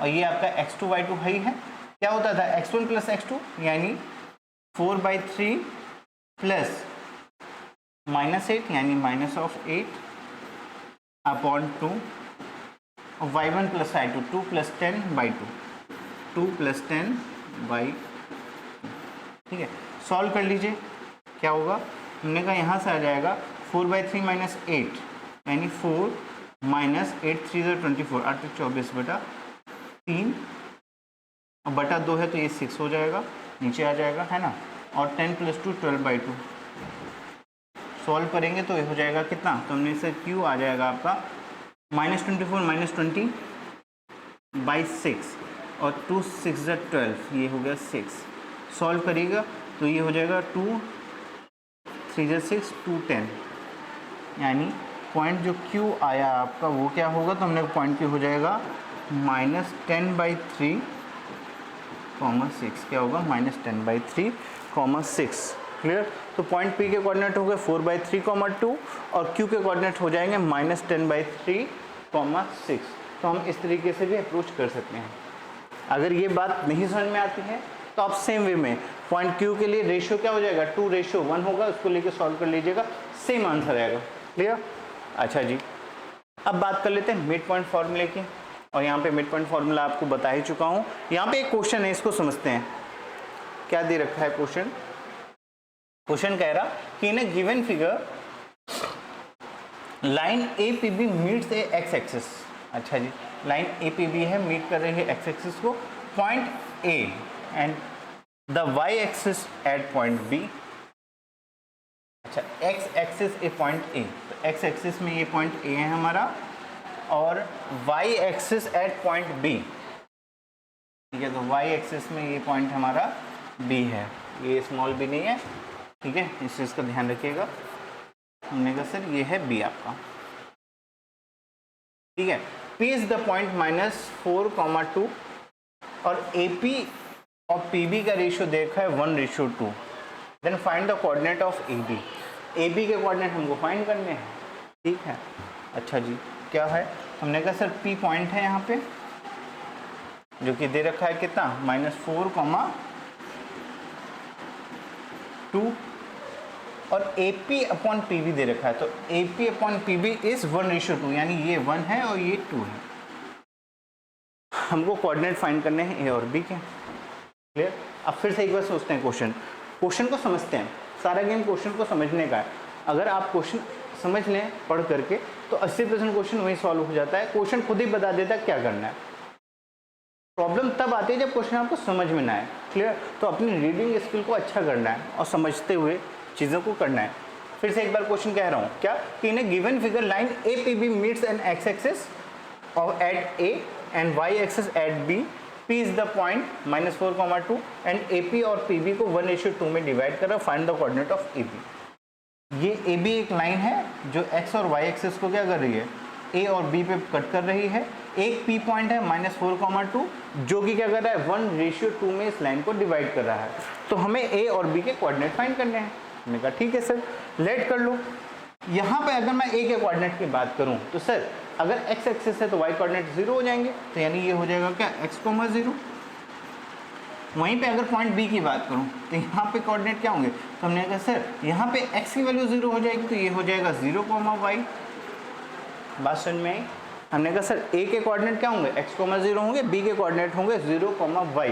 और ये आपका x2 y2 है ही है। क्या होता था x1 प्लस x2 यानी 4 बाई 3 प्लस -8 यानी -8 अपॉन 2 और y1 plus y2 2 plus 10 by 2 plus 10 by, ठीक है। सॉल्व कर लीजिए क्या होगा, हमने कहा यहाँ से आ जाएगा 4 बाई 3 माइनस 8 यानी 4 माइनस 8 3 ज़ा 24, 8 24 बटा 3 और बटा 2 है तो ये 6 हो जाएगा, नीचे आ जाएगा है ना, और 10 प्लस 2 12 बाई 2। सॉल्व करेंगे तो ये हो जाएगा कितना, तो हमने से Q आ जाएगा आपका -24 -20 बाई 6 और 2 6 ज़ा 12, ये हो गया 6। सॉल्व करिएगा तो ये हो जाएगा 2 3 ज़ा 6 2 10, यानी पॉइंट जो Q आया आपका वो क्या होगा, तो हमने पॉइंट Q हो जाएगा -10 बाई 3 6 क्या होगा -10/3, 6 क्लियर। तो पॉइंट P के कोऑर्डिनेट हो गए 4/3, 2 और Q के कोऑर्डिनेट हो जाएंगे -10/3, 6। तो हम इस तरीके से भी अप्रोच कर सकते हैं। अगर ये बात नहीं समझ में आती है तो आप सेम वे में पॉइंट Q के लिए रेशियो क्या हो जाएगा 2:1 होगा, उसको लेके सॉल्व कर लीजिएगा, सेम आंसर आएगा। क्लियर। अच्छा जी, अब बात कर लेते हैं मिड पॉइंट फॉर्मूले की। और यहाँ पे मिड पॉइंट फॉर्मूला आपको बता ही चुका हूँ। यहाँ पे एक क्वेश्चन है, इसको समझते हैं। क्या दे रखा है क्वेश्चन? क्वेश्चन कह रहा कि in a given figure line APB meets a x axis. अच्छा जी, लाइन APB है, मीट कर रही है एक्स एक्सिस को, point A and the y axis at point B। अच्छा, x axis a point A, तो x एक्सिस में ये पॉइंट A है हमारा और y axis at point B। ठीक है, तो y एक्सिस में ये पॉइंट हमारा B है, ये स्मॉल b नहीं है। ठीक है, इस चीज़ का ध्यान रखिएगा। हमने कहा सर ये है B आपका। ठीक है, P इज द पॉइंट -4, 2 और AP और PB का रेशियो देखा है 1:2। Then find the coordinate of AB। AB के कोऑर्डिनेट हमको फाइंड करने हैं। ठीक है, अच्छा जी, क्या है? हमने कहा सर P पॉइंट है यहाँ पे, जो कि दे रखा है कितना -4, 2 और AP अपॉन PB दे रखा है। तो AP अपॉन PB इज 1:2, यानी ये 1 है और ये 2 है। हमको कोऑर्डिनेट फाइंड करने हैं A और B के। क्लियर। अब फिर से एक बार सोचते हैं, क्वेश्चन को समझते हैं। सारा गेम क्वेश्चन को समझने का है। अगर आप क्वेश्चन समझ लें पढ़ करके तो 80% क्वेश्चन वही सॉल्व हो जाता है। क्वेश्चन खुद ही बता देता है क्या करना है। प्रॉब्लम तब आती है जब क्वेश्चन आपको समझ में ना आए। क्लियर। तो अपनी रीडिंग स्किल को अच्छा करना है और समझते हुए चीज़ों को करना है। फिर से एक बार क्वेश्चन कह रहा हूँ, क्या कि in a given figure line APB meets an x axis at A and y axis at B। P is the point -4, 2 and AP और PB को 1:2 में डिवाइड कर रहा है। Find the coordinate of AB। ये AB एक line है जो x और y एक्सिस को क्या कर रही है, A और B पे कट कर रही है। एक P पॉइंट है -4, 2 जो कि क्या कर रहा है 1:2 में इस लाइन को डिवाइड कर रहा है। तो हमें A और B के कोऑर्डिनेट फाइंड करने हैं। मैंने कहा ठीक है सर, लेट कर लो। यहाँ पे अगर मैं A के कोऑर्डिनेट की बात करूँ तो सर अगर x एक्सिस है तो y कोऑर्डिनेट 0 हो जाएंगे, तो यानी ये हो जाएगा क्या x, 0। वहीं पे अगर पॉइंट B की बात करूँ तो यहाँ पे कोऑर्डिनेट क्या होंगे, तो हमने कहा सर यहाँ पे x की वैल्यू 0 हो जाएगी, तो ये हो जाएगा 0, y। बात समझ में आई? हमने कहा सर A के कोऑर्डिनेट क्या होंगे, x, 0 होंगे, B के कोऑर्डिनेट होंगे 0, y।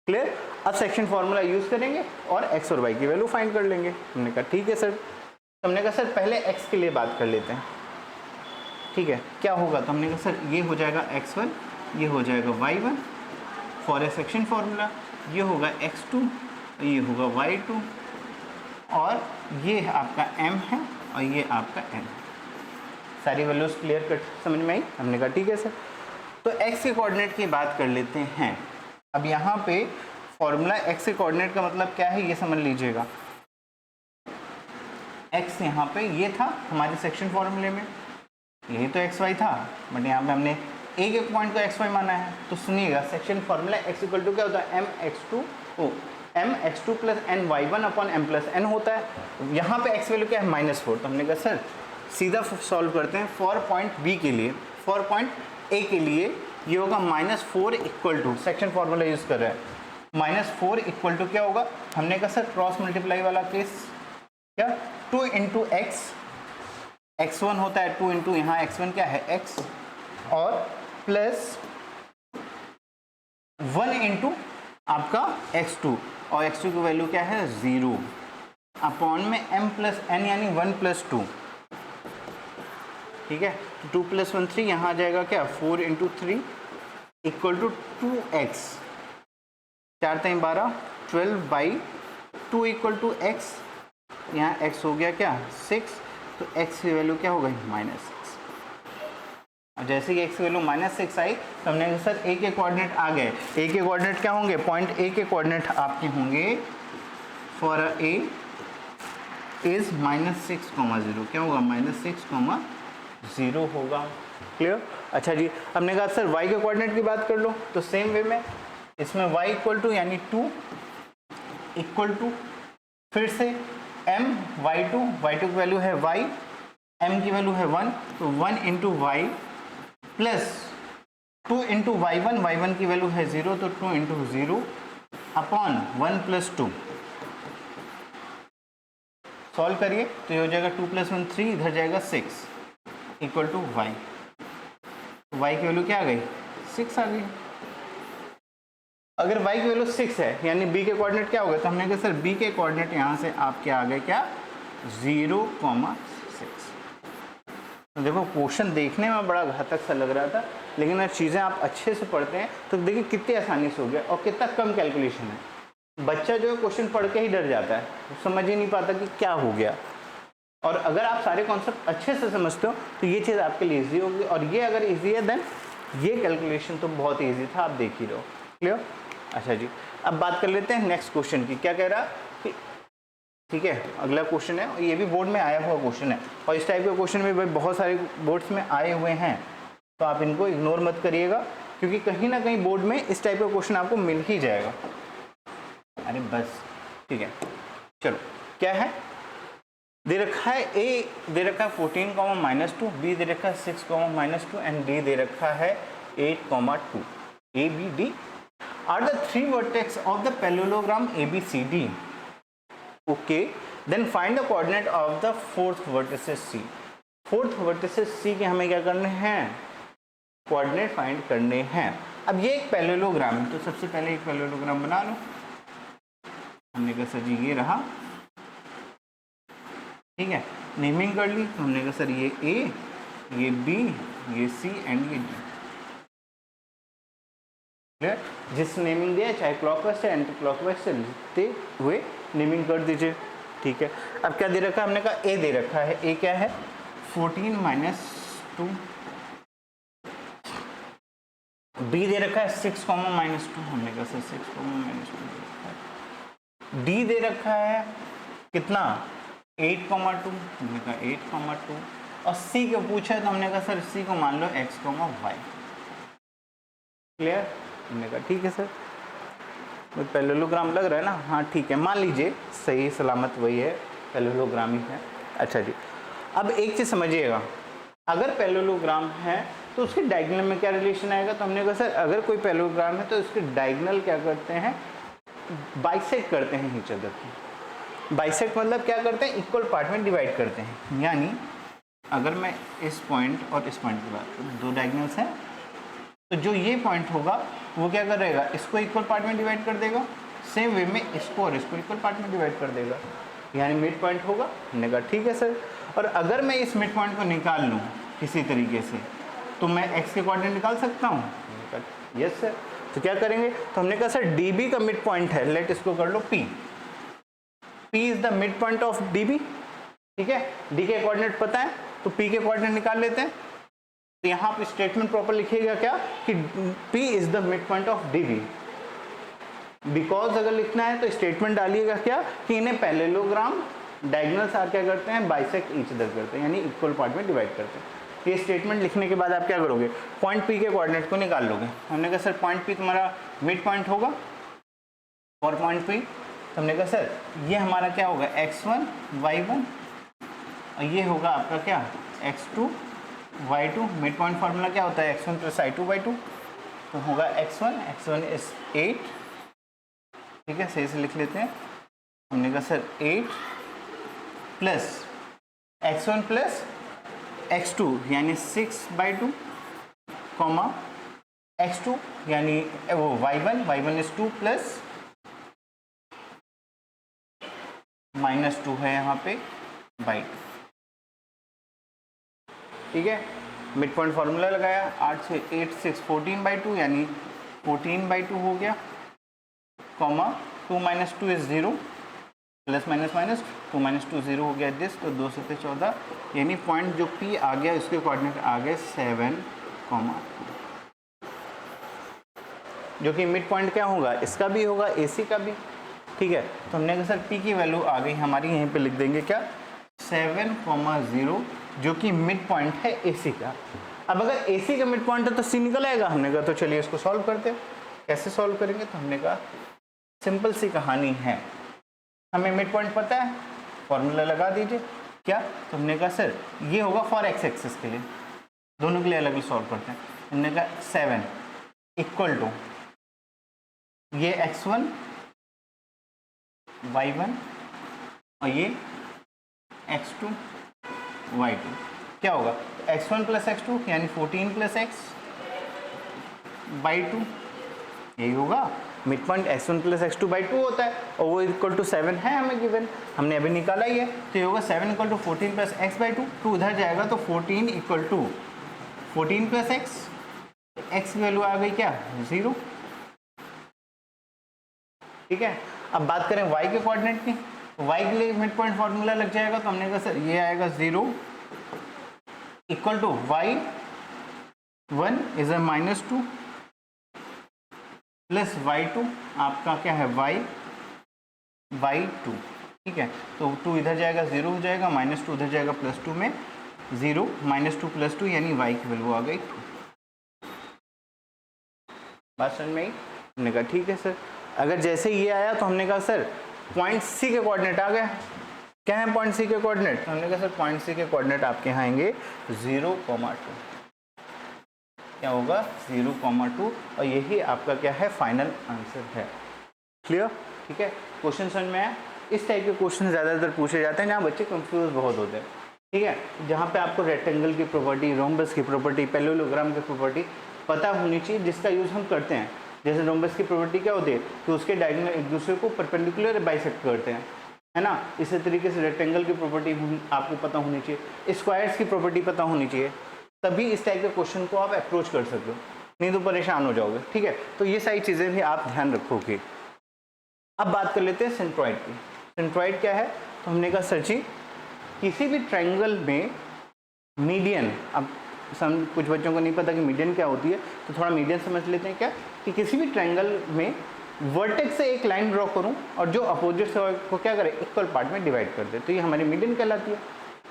क्लियर। अब सेक्शन फॉर्मूला यूज करेंगे और x और y की वैल्यू फाइंड कर लेंगे। हमने कहा ठीक है सर। तो हमने कहा सर पहले x के लिए बात कर लेते हैं। ठीक है, क्या होगा, तो हमने कहा सर ये हो जाएगा x1, ये हो जाएगा y1 for A section formula, ये होगा x2, ये होगा y2 और ये आपका m है और ये आपका n है। सारी वैल्यूज क्लियर कट समझ में आई? हमने कहा ठीक है सर। तो x के कोऑर्डिनेट की बात कर लेते हैं। अब यहाँ पे फॉर्मूला x के कोऑर्डिनेट का मतलब क्या है ये समझ लीजिएगा। x यहाँ पे ये था हमारे सेक्शन फॉर्मूले में, यही तो xy था, बट यहाँ पे हमने a के पॉइंट को xy माना है। तो सुनिएगा, section formula x equal to क्या होता है mx2 plus ny1 upon m plus n होता है। यहाँ पे x वैल्यू क्या है -4। तो हमने कहा सर सीधा सॉल्व करते हैं। फॉर पॉइंट B के लिए, फॉर पॉइंट A के लिए ये होगा -4 equal to, section formula use कर रहे हैं, -4 इक्वल टू क्या होगा, हमने कहा सर क्रॉस मल्टीप्लाई वाला केस, क्या 2 इंटू एक्स, x1 होता है 2 इंटू यहाँ x1 क्या है x, और प्लस 1 इंटू आपका x2, और x2 की वैल्यू क्या है 0, अपॉन में m प्लस n यानी 1 प्लस 2। ठीक है, 2 प्लस 1 3, यहाँ आ जाएगा क्या 4 into 3 equal to 2x, 4 3 12, 12/2 equal to x, यहाँ x हो गया क्या 6, तो x की वैल्यू क्या हो गई -6। और जैसे ही x की वैल्यू -6 आई तो हमने कहा सर a के कोऑर्डिनेट आ गए। a के कोऑर्डिनेट क्या होंगे, पॉइंट A के कोऑर्डिनेट आपके होंगे फॉर a इज -6, 0, क्या होगा -6, 0 होगा। क्लियर। अच्छा जी, हमने कहा सर y के कोऑर्डिनेट की बात कर लो, तो सेम वे में इसमें y इक्वल टू यानी 2 इक्वल टू फिर से m y2 की वैल्यू है y, m की वैल्यू है 1, तो 1 into Y plus 2 into y1 की वैल्यू है 0, तो 2 इंटू 0 अपॉन 1 प्लस 2। सॉल्व करिए तो ये हो जाएगा 2 + 1 3, इधर जाएगा 6 इक्वल टू y। y की वैल्यू क्या आ गई? 6 आ गई। अगर y की वैल्यू 6 है यानी b के कोऑर्डिनेट क्या हो गए? तो हमने कहा सर b के कोऑर्डिनेट यहाँ से आपके आ गए क्या? 0,6। तो देखो क्वेश्चन देखने में बड़ा घातक सा लग रहा था, लेकिन अगर चीज़ें आप अच्छे से पढ़ते हैं तो देखिए कितनी आसानी से हो गया और कितना कम कैलकुलेशन है। बच्चा जो है क्वेश्चन पढ़ के ही डर जाता है, समझ ही नहीं पाता कि क्या हो गया। और अगर आप सारे कॉन्सेप्ट अच्छे से समझते हो तो ये चीज़ आपके लिए ईजी होगी, और ये अगर ईजी है देन ये कैलकुलेशन तो बहुत ईजी था, आप देख ही रहो। क्लियर? अच्छा जी, अब बात कर लेते हैं नेक्स्ट क्वेश्चन की। क्या कह रहा कि ठीक है, अगला क्वेश्चन है, ये भी बोर्ड में आया हुआ क्वेश्चन है, और इस टाइप के क्वेश्चन भी भाई बहुत सारे बोर्ड्स में आए हुए हैं, तो आप इनको इग्नोर मत करिएगा, क्योंकि कहीं ना कहीं बोर्ड में इस टाइप का क्वेश्चन आपको मिल ही जाएगा। अरे बस ठीक है, चलो क्या है दे रखा है? ए दे रखा है 14,-2, बी दे रखा है 6,-2 एंड डी दे रखा है 8,2। A B D are the 3 vertex of the parallelogram ABCD। Okay, then find the coordinate of the fourth vertices C। Fourth vertices C के हमें क्या करने हैं? कोऑर्डिनेट फाइंड करने हैं। अब ये एक पैरेललोग्राम है, तो सबसे पहले एक पैरेललोग्राम बना लो। हमने कहा सर जी ये रहा, ठीक है, नेमिंग कर ली। तो हमने कहा सर ये A, ये B, ये C एंड ये D। क्लियर? जिस नेमिंग दिया चाहे क्लॉकवाइज से एंटी क्लॉकवाइज से लिखते हुए नेमिंग कर दीजिए। ठीक है, अब क्या दे रखा है? हमने कहा A दे रखा है। A क्या है? 14-2। B दे रखा है 6,-2। हमने कहा सर 6,-2 दे रखा है। D दे रखा है कितना? 8,2। हमने कहा 8,2। और C को पूछा है तो हमने कहा सर C को मान लो x, y। क्लियर? हमने कहा ठीक है सर, पैरेललोग्राम लग रहा है ना? हाँ ठीक है, मान लीजिए सही सलामत वही है, पैरेललोग्राम ही है। अच्छा जी, अब एक चीज़ समझिएगा, अगर पैरेललोग्राम है तो उसके डायगोनल में क्या रिलेशन आएगा? तो हमने कहा सर अगर कोई पैरेललोग्राम है तो उसके डायगोनल क्या करते हैं? बाइसेक्ट करते हैं ईच अदर की। बाइसेक्ट मतलब क्या करते हैं? इक्वल पार्ट में डिवाइड करते हैं। यानी अगर मैं इस पॉइंट और इस पॉइंट की बात करूँ, दो डायगोनल्स हैं, तो जो ये पॉइंट होगा वो क्या करेगा? इसको इक्वल पार्ट में डिवाइड कर देगा। सेम वे में इसको और इसको इक्वल पार्ट में डिवाइड कर देगा, यानी मिड पॉइंट होगा। हमने कहा ठीक है सर। और अगर मैं इस मिड पॉइंट को निकाल लूँ किसी तरीके से, तो मैं x के कोऑर्डिनेट निकाल सकता हूँ? Yes sir. तो क्या करेंगे? तो हमने कहा सर DB का मिड पॉइंट है, लेट इसको कर लो P। P is the mid point of DB। ठीक है, D के कोऑर्डिनेट पता है तो P के कोऑर्डिनेट निकाल लेते हैं। तो यहाँ पे स्टेटमेंट प्रॉपर लिखिएगा क्या कि P is the mid point of DB। Because अगर लिखना है तो स्टेटमेंट डालिएगा क्या कि इन्हें पैरेललोग्राम डायगोनल्स आर क्या करते हैं? बाइसेक्ट ईच अदर करते हैं, यानी इक्वल पार्ट में डिवाइड करते हैं। ये स्टेटमेंट लिखने के बाद आप क्या करोगे? पॉइंट P के कोऑर्डिनेट को निकाल लोगे। हमने कहा सर पॉइंट P तुम्हारा मिड पॉइंट होगा और पॉइंट P, तो हमने कहा सर ये हमारा क्या होगा? x1 y1, और ये होगा आपका क्या? x2 y2। Mid point formula क्या होता है? x1 + i2 y2, तो होगा x1 इज 8। ठीक है, सही से लिख लेते हैं। हमने कहा sir 8 plus x1 plus x2 यानी 6/2 कॉमा x2 यानी वो y1 इज 2 प्लस -2 है यहाँ पे बाई 2। ठीक है, मिड पॉइंट फार्मूला लगाया, 8 से 8 6 14/2 यानी 14/2 हो गया, comma 2 - 2 is 0, plus minus minus 2 - 2 0 हो गया दिस, तो 2 से 14 यानी पॉइंट जो P आ गया उसके कोऑर्डिनेट आ गए 7,2, जो कि मिड पॉइंट क्या होगा? इसका भी होगा, AC का भी। ठीक है, तो हमने कहा सर P की वैल्यू आ गई हमारी, यहीं पे लिख देंगे क्या? 7,0, जो कि मिड पॉइंट है AC का। अब अगर AC का मिड पॉइंट है तो C निकल आएगा। हमने कहा तो चलिए इसको सॉल्व करते हैं। कैसे सॉल्व करेंगे? तो हमने कहा सिंपल सी कहानी है, हमें मिड पॉइंट पता है, फॉर्मूला लगा दीजिए। क्या? तो हमने कहा सर ये होगा फॉर एक्स एक्सिस के लिए, दोनों के लिए अलग अलग सॉल्व करते हैं। हमने कहा 7 इक्वल टू ये x1 y1 और ये x2 y2। क्या होगा? x1 प्लस x2 यानी 14 प्लस x बाई 2, यही होगा। Mid point x1 plus x2 by 2 होता है और वो इक्वल टू 7 है हमें गिवन, हमने अभी निकाला ही है। तो ये होगा 7 equal to 14 plus x by 2, 2 उधर जाएगा तो 14 equal to 14 plus x, x की वैल्यू आ गई क्या? 0। ठीक है, अब बात करें y के कोऑर्डिनेट की, y के लिए मिड पॉइंट फॉर्मूला लग जाएगा। तो हमने कहा सर ये आएगा 0 equal to y1 is a -2 plus y2 आपका क्या है? y by 2। ठीक है, तो 2 इधर जाएगा 0 हो जाएगा, -2 उधर जाएगा +2 में 0, -2 + 2 यानी y की वैल्यू आ गई 2। बात समझ में आई? हमने कहा ठीक है सर। अगर जैसे ये आया तो हमने कहा सर पॉइंट सी के कोऑर्डिनेट आ गया। क्या है पॉइंट सी के कोऑर्डिनेट? तो हमने कहा सर पॉइंट सी के कोऑर्डिनेट आपके यहाँ आएंगे 0,2। क्या होगा? 0,2 और यही आपका क्या है? फाइनल आंसर है। क्लियर? ठीक है, क्वेश्चन समझ में आया? इस टाइप के क्वेश्चन ज़्यादातर पूछे जाते हैं जहाँ बच्चे कंफ्यूज बहुत होते हैं। ठीक है, जहाँ पे आपको रेक्टेंगल की प्रॉपर्टी, रोम्बस की प्रॉपर्टी, पैरेललोग्राम की प्रॉपर्टी पता होनी चाहिए, जिसका यूज़ हम करते हैं। जैसे रोम्बस की प्रॉपर्टी क्या होती है कि उसके डायगोनल एक दूसरे को परपेंडिकुलर बाइसेक्ट करते हैं, है ना। इसी तरीके से रेक्टेंगल की प्रॉपर्टी आपको पता होनी चाहिए, स्क्वायर्स की प्रॉपर्टी पता होनी चाहिए, तभी इस टाइप के क्वेश्चन को आप अप्रोच कर सकते हो, नहीं तो परेशान हो जाओगे। ठीक है, तो ये सारी चीज़ें भी आप ध्यान रखोगे। अब बात कर लेते हैं सेंट्रॉइड की। सेंट्रॉइड क्या है? तो हमने कहा सर जी किसी भी ट्रायंगल में मीडियन, अब कुछ बच्चों को नहीं पता कि मीडियन क्या होती है, तो थोड़ा मीडियन समझ लेते हैं। क्या कि किसी भी ट्रायंगल में वर्टेक्स से एक लाइन ड्रॉ करूं और जो अपोजिट से को क्या करें? इक्वल पार्ट में डिवाइड कर दे, तो ये हमारी मीडियन कहलाती है।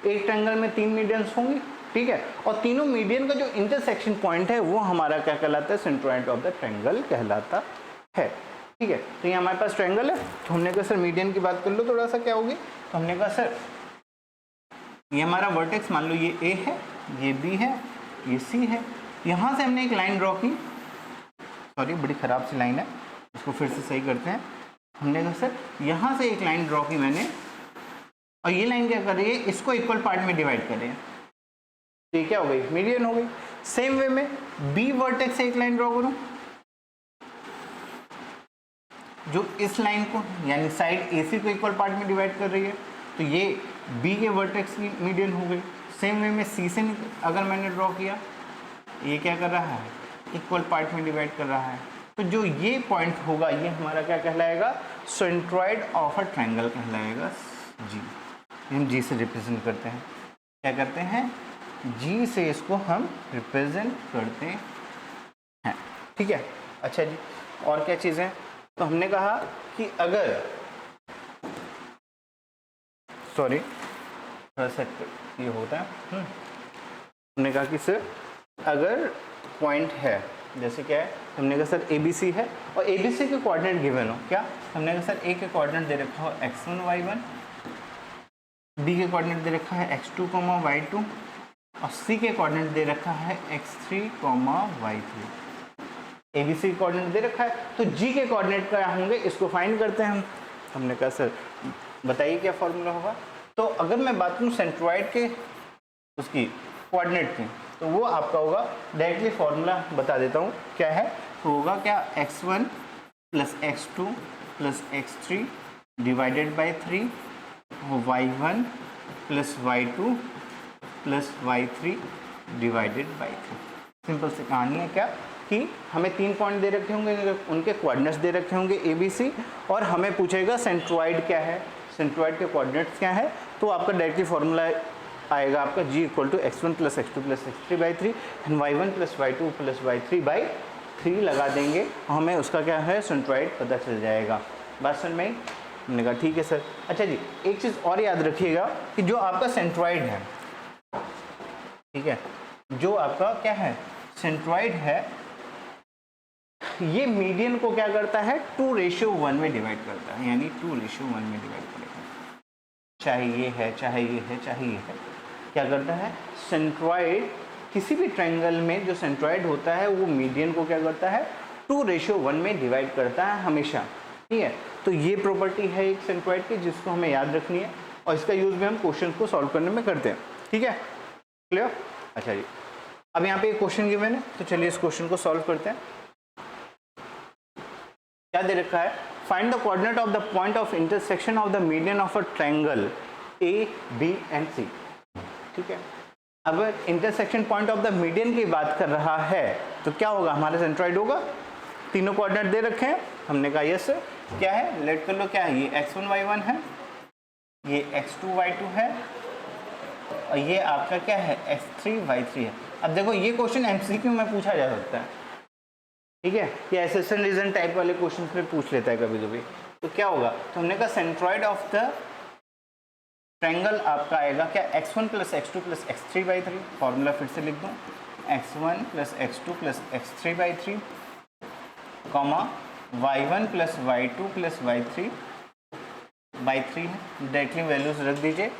एक ट्रायंगल में 3 मीडियंस होंगे, ठीक है, और तीनों मीडियन का जो इंटरसेक्शन पॉइंट है वो हमारा क्या कहलाता है? सेंट्रॉइड ऑफ द ट्रायंगल कहलाता है। ठीक है, तो ये हमारे पास ट्रायंगल है, तो हमने कहा सर मीडियन की बात कर लो थोड़ा सा क्या होगी। तो हमने कहा सर ये हमारा वर्टेक्स मान लो ये ए है, ये बी है, ये सी है। यहाँ से हमने एक लाइन ड्रॉ की, सॉरी बड़ी ख़राब सी लाइन है, इसको फिर से सही करते हैं। हमने कहा सर यहाँ से एक लाइन ड्रॉ की मैंने, और ये लाइन क्या कर रही है? इसको इक्वल पार्ट में डिवाइड कर रही है, तो ये क्या हो गई? मीडियन हो गई। सेम वे में बी वर्टेक्स से एक लाइन ड्रॉ करूँ जो इस लाइन को यानी साइड AC को इक्वल पार्ट में डिवाइड कर रही है, तो ये B के वर्टेक्स की मीडियन हो गई। सेम वे में C से अगर मैंने ड्रॉ किया, ये क्या कर रहा है? इक्वल पार्ट में डिवाइड कर रहा है, तो जो ये पॉइंट होगा ये हमारा क्या कहलाएगा? सेंट्रॉइड ऑफ अ ट्रायंगल कहलाएगा G। हम G से रिप्रेजेंट करते हैं, क्या करते हैं? G से इसको हम रिप्रेजेंट करते हैं। ठीक है, अच्छा जी, और क्या चीज़ें? तो हमने कहा कि अगर, सॉरी थोड़ा सा ये होता है, हमने कहा कि सर अगर पॉइंट है, जैसे क्या है? हमने कहा सर ABC है और ABC के कोऑर्डिनेट गिवन हो। क्या? हमने कहा सर A के कोऑर्डिनेट दे रखा हो x1 y1, B के कोऑर्डिनेट दे रखा है x2 y2 और C के कोऑर्डिनेट दे रखा है x3 y3। ABC कोऑर्डिनेट दे रखा है, तो G के कोऑर्डिनेट क्या होंगे? इसको फाइंड करते हैं हम। हमने कहा सर बताइए क्या फॉर्मूला होगा। तो अगर मैं बात करूँ सेंट्रॉइड के उसकी कोऑर्डिनेट की, तो वो आपका होगा, डायरेक्टली फॉर्मूला बता देता हूँ क्या है। तो होगा क्या? x1 plus x2 plus x3 divided by 3 y1 plus y2 plus y3 divided by 3। Simple सी कहानी है क्या कि हमें 3 पॉइंट दे रखे होंगे, उनके कोऑर्डिनेट्स दे रखे होंगे ABC, और हमें पूछेगा सेंट्रॉइड क्या है, सेंट्रॉइड के कोऑर्डिनेट्स क्या है। तो आपका डायरेक्टली फॉर्मूला आएगा आपका G equal to x1 plus x2 plus x3 by 3 and y1 plus y2 plus y3 by 3 लगा देंगे, हमें उसका क्या है? सेंट्रॉइड पता चल जाएगा। बात समझ में आई? हमने कहा ठीक है सर। अच्छा जी, एक चीज़ और याद रखिएगा कि जो आपका सेंट्रॉइड है, ठीक है, जो आपका क्या है? सेंट्रॉइड है, ये मीडियन को क्या करता है 2:1 में डिवाइड करता है, यानी 2:1 में डिवाइड करेगा, चाहे ये है चाहे ये है चाहे ये है। क्या करता है सेंट्रॉइड, किसी भी ट्रायंगल में जो सेंट्रॉइड होता है वो मीडियन को क्या करता है 2:1 में डिवाइड करता है हमेशा। ठीक है, तो ये प्रॉपर्टी है एक सेंट्रॉइड की जिसको हमें याद रखनी है और इसका यूज़ भी हम क्वेश्चन को सॉल्व करने में करते हैं। ठीक है, क्लियर? अच्छा जी, अब यहाँ पे एक क्वेश्चन गिवन है, तो चलिए इस क्वेश्चन को सॉल्व करते हैं। क्या दे रखा है, find the coordinate of the point of intersection of the median of a triangle A B and C. ठीक है, अगर intersection point of the median की बात कर रहा है तो क्या होगा, हमारा सेंट्रॉइड होगा, तीनों कोऑर्डिनेट दे रखे हैं, हमने कहा यस। क्या है, लेट कर लो, क्या है, ये x1 y1 है, ये x2 y2 है और ये आपका क्या है x3 y3 है। अब देखो ये क्वेश्चन MCQ में पूछा जा सकता है, ठीक है, ये एसेशन रीजन टाइप वाले क्वेश्चन में पूछ लेता है कभी कभी। तो क्या होगा, तो हमने कहा सेंट्रॉइड ऑफ द ट्रायंगल आपका आएगा क्या x1 + x2 + x3/3। फॉर्मूला फिर से लिख दूं, x1 + x2 + x3/3 comma y1 + y2 + y3/3 है। डायरेक्टली वैल्यूज रख दीजिए।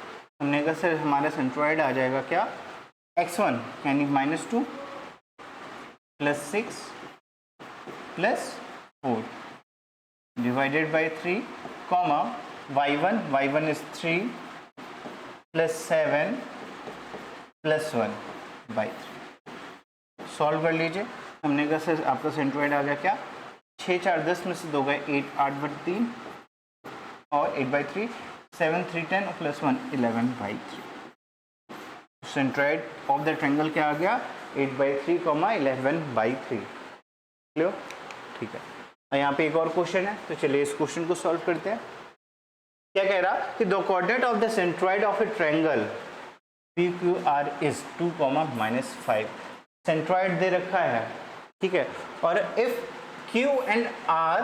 हमने कहा सर हमारा सेंट्रॉइड आ जाएगा क्या x1 यानी -2 + 6 + 4 divided by 3 comma y1 is 3 + 7 + 1/3। Solve कर लीजिए। हमने कहा सर आपका सेंट्रॉइड आ गया क्या 6 4 10 में से 2 गए 8 8/3 और 8/3 7 3 10 + 1 11/3। सेंट्रॉइड ऑफ द ट्रायंगल क्या आ गया 8/3 11/3। क्लियर? ठीक है, और यहाँ पे एक और क्वेश्चन है, तो चलिए इस क्वेश्चन को सॉल्व करते हैं। क्या कह रहा कि the coordinate of the centroid of a triangle PQR is 2, -5। Centroid दे रखा है, ठीक है, और if Q and R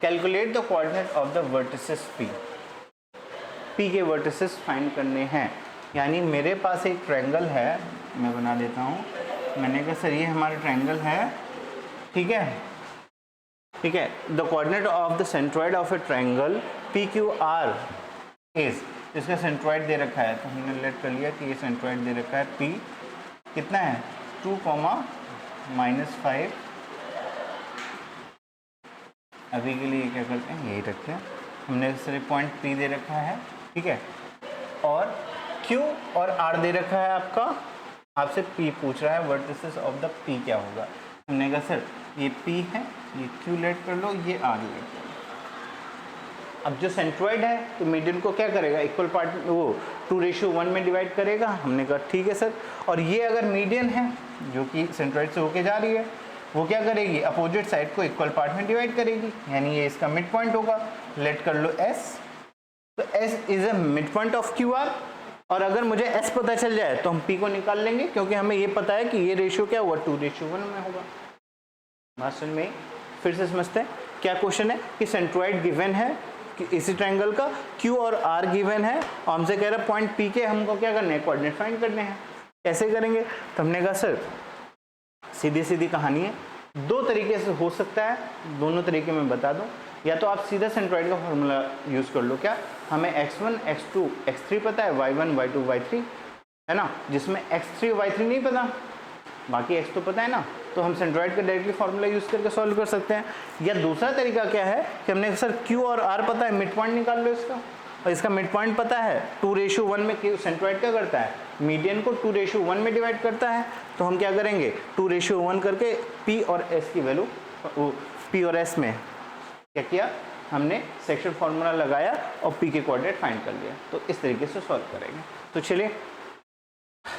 calculate the coordinate of the vertices P के वर्टिसेस फाइंड करने हैं। यानी मेरे पास एक ट्रायंगल है, मैं बना देता हूँ। मैंने कहा सर ये हमारा ट्रायंगल है, ठीक है, ठीक है, the coordinate of the centroid of a triangle PQR is, इसका सेंट्रॉइड दे रखा है, तो हमने लेट कर लिया कि ये सेंट्रॉइड दे रखा है P कितना है 2, -5। अभी के लिए क्या करते हैं यही रखते हैं। हमने सिर्फ पॉइंट P दे रखा है, ठीक है, और Q और R दे रखा है आपका, आपसे P पूछ रहा है वर्टिसेस ऑफ द P क्या होगा। हमने कहा सर ये P है, ये Q लेट कर लो, ये R लेट कर लो। अब जो सेंट्रॉइड है तो मीडियन को क्या करेगा इक्वल पार्ट वो 2:1 में डिवाइड करेगा। हमने कहा ठीक है सर, और ये अगर मीडियन है जो कि सेंट्रॉइड से होके जा रही है वो क्या करेगी अपोजिट साइड को इक्वल पार्ट में डिवाइड करेगी, यानी ये इसका मिड पॉइंट होगा। लेट कर लो S, तो S is a mid point of QR, और अगर मुझे S पता चल जाए तो हम P को निकाल लेंगे, क्योंकि हमें ये पता है कि ये रेशियो क्या हुआ 2:1 में होगा। बात समझ में फिर से समझते हैं क्या क्वेश्चन है कि सेंट्रॉइड गिवन है कि इसी ट्रायंगल का Q और R गिवन है, और हमसे कह रहा है पॉइंट P के हमको क्या करना है कोऑर्डिनेट फाइंड करने हैं। कैसे करेंगे, तो हमने कहा सर सीधी सीधी कहानी है, दो तरीके से हो सकता है, दोनों तरीके मैं बता दूं। या तो आप सीधा सेंट्रॉइड का फॉर्मूला यूज़ कर लो, क्या हमें x1 x2 x3 पता है, y1 y2 y3 है ना, जिसमें x3 y3 नहीं पता, बाकी x तो पता है ना, तो हम सेंट्रॉइड का डायरेक्टली फॉर्मूला यूज़ करके सॉल्व कर सकते हैं। या दूसरा तरीका क्या है कि हमने सर Q और R पता है, मिड पॉइंट निकाल लो इसका, और इसका मिड पॉइंट पता है 2:1 में सेंट्रॉइड क्या करता है मीडियन को 2:1 में डिवाइड करता है। तो हम क्या करेंगे 2:1 करके P और S की वैल्यू, P और S में क्या किया हमने सेक्शन फॉर्मूला लगाया और P के कोऑर्डिनेट फाइंड कर लिया। तो इस तरीके से सॉल्व करेंगे। तो चलिए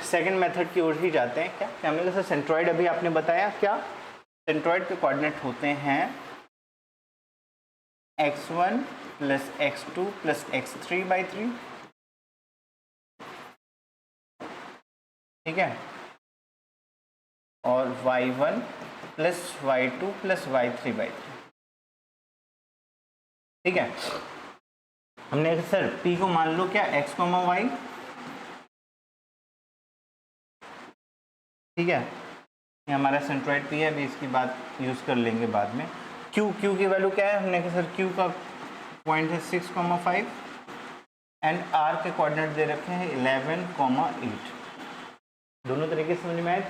सेकंड मेथड की ओर ही जाते हैं। क्या हमने कहा सेंट्रॉइड अभी आपने बताया, क्या सेंट्रॉइड के कोऑर्डिनेट होते हैं x1 + x2 + x3/3, ठीक है, और y1 + y2 + y3/3, ठीक है। हमने सर P को मान लो क्या x, y, ठीक है, ये हमारा सेंट्रॉइड पी है, अभी इसकी बात यूज़ कर लेंगे बाद में। क्यू की वैल्यू क्या है, हमने कहा सर क्यू का पॉइंट है 6,5 एंड आर के कोऑर्डिनेट दे रखे हैं 11,8। दोनों तरीके से समझ में आए,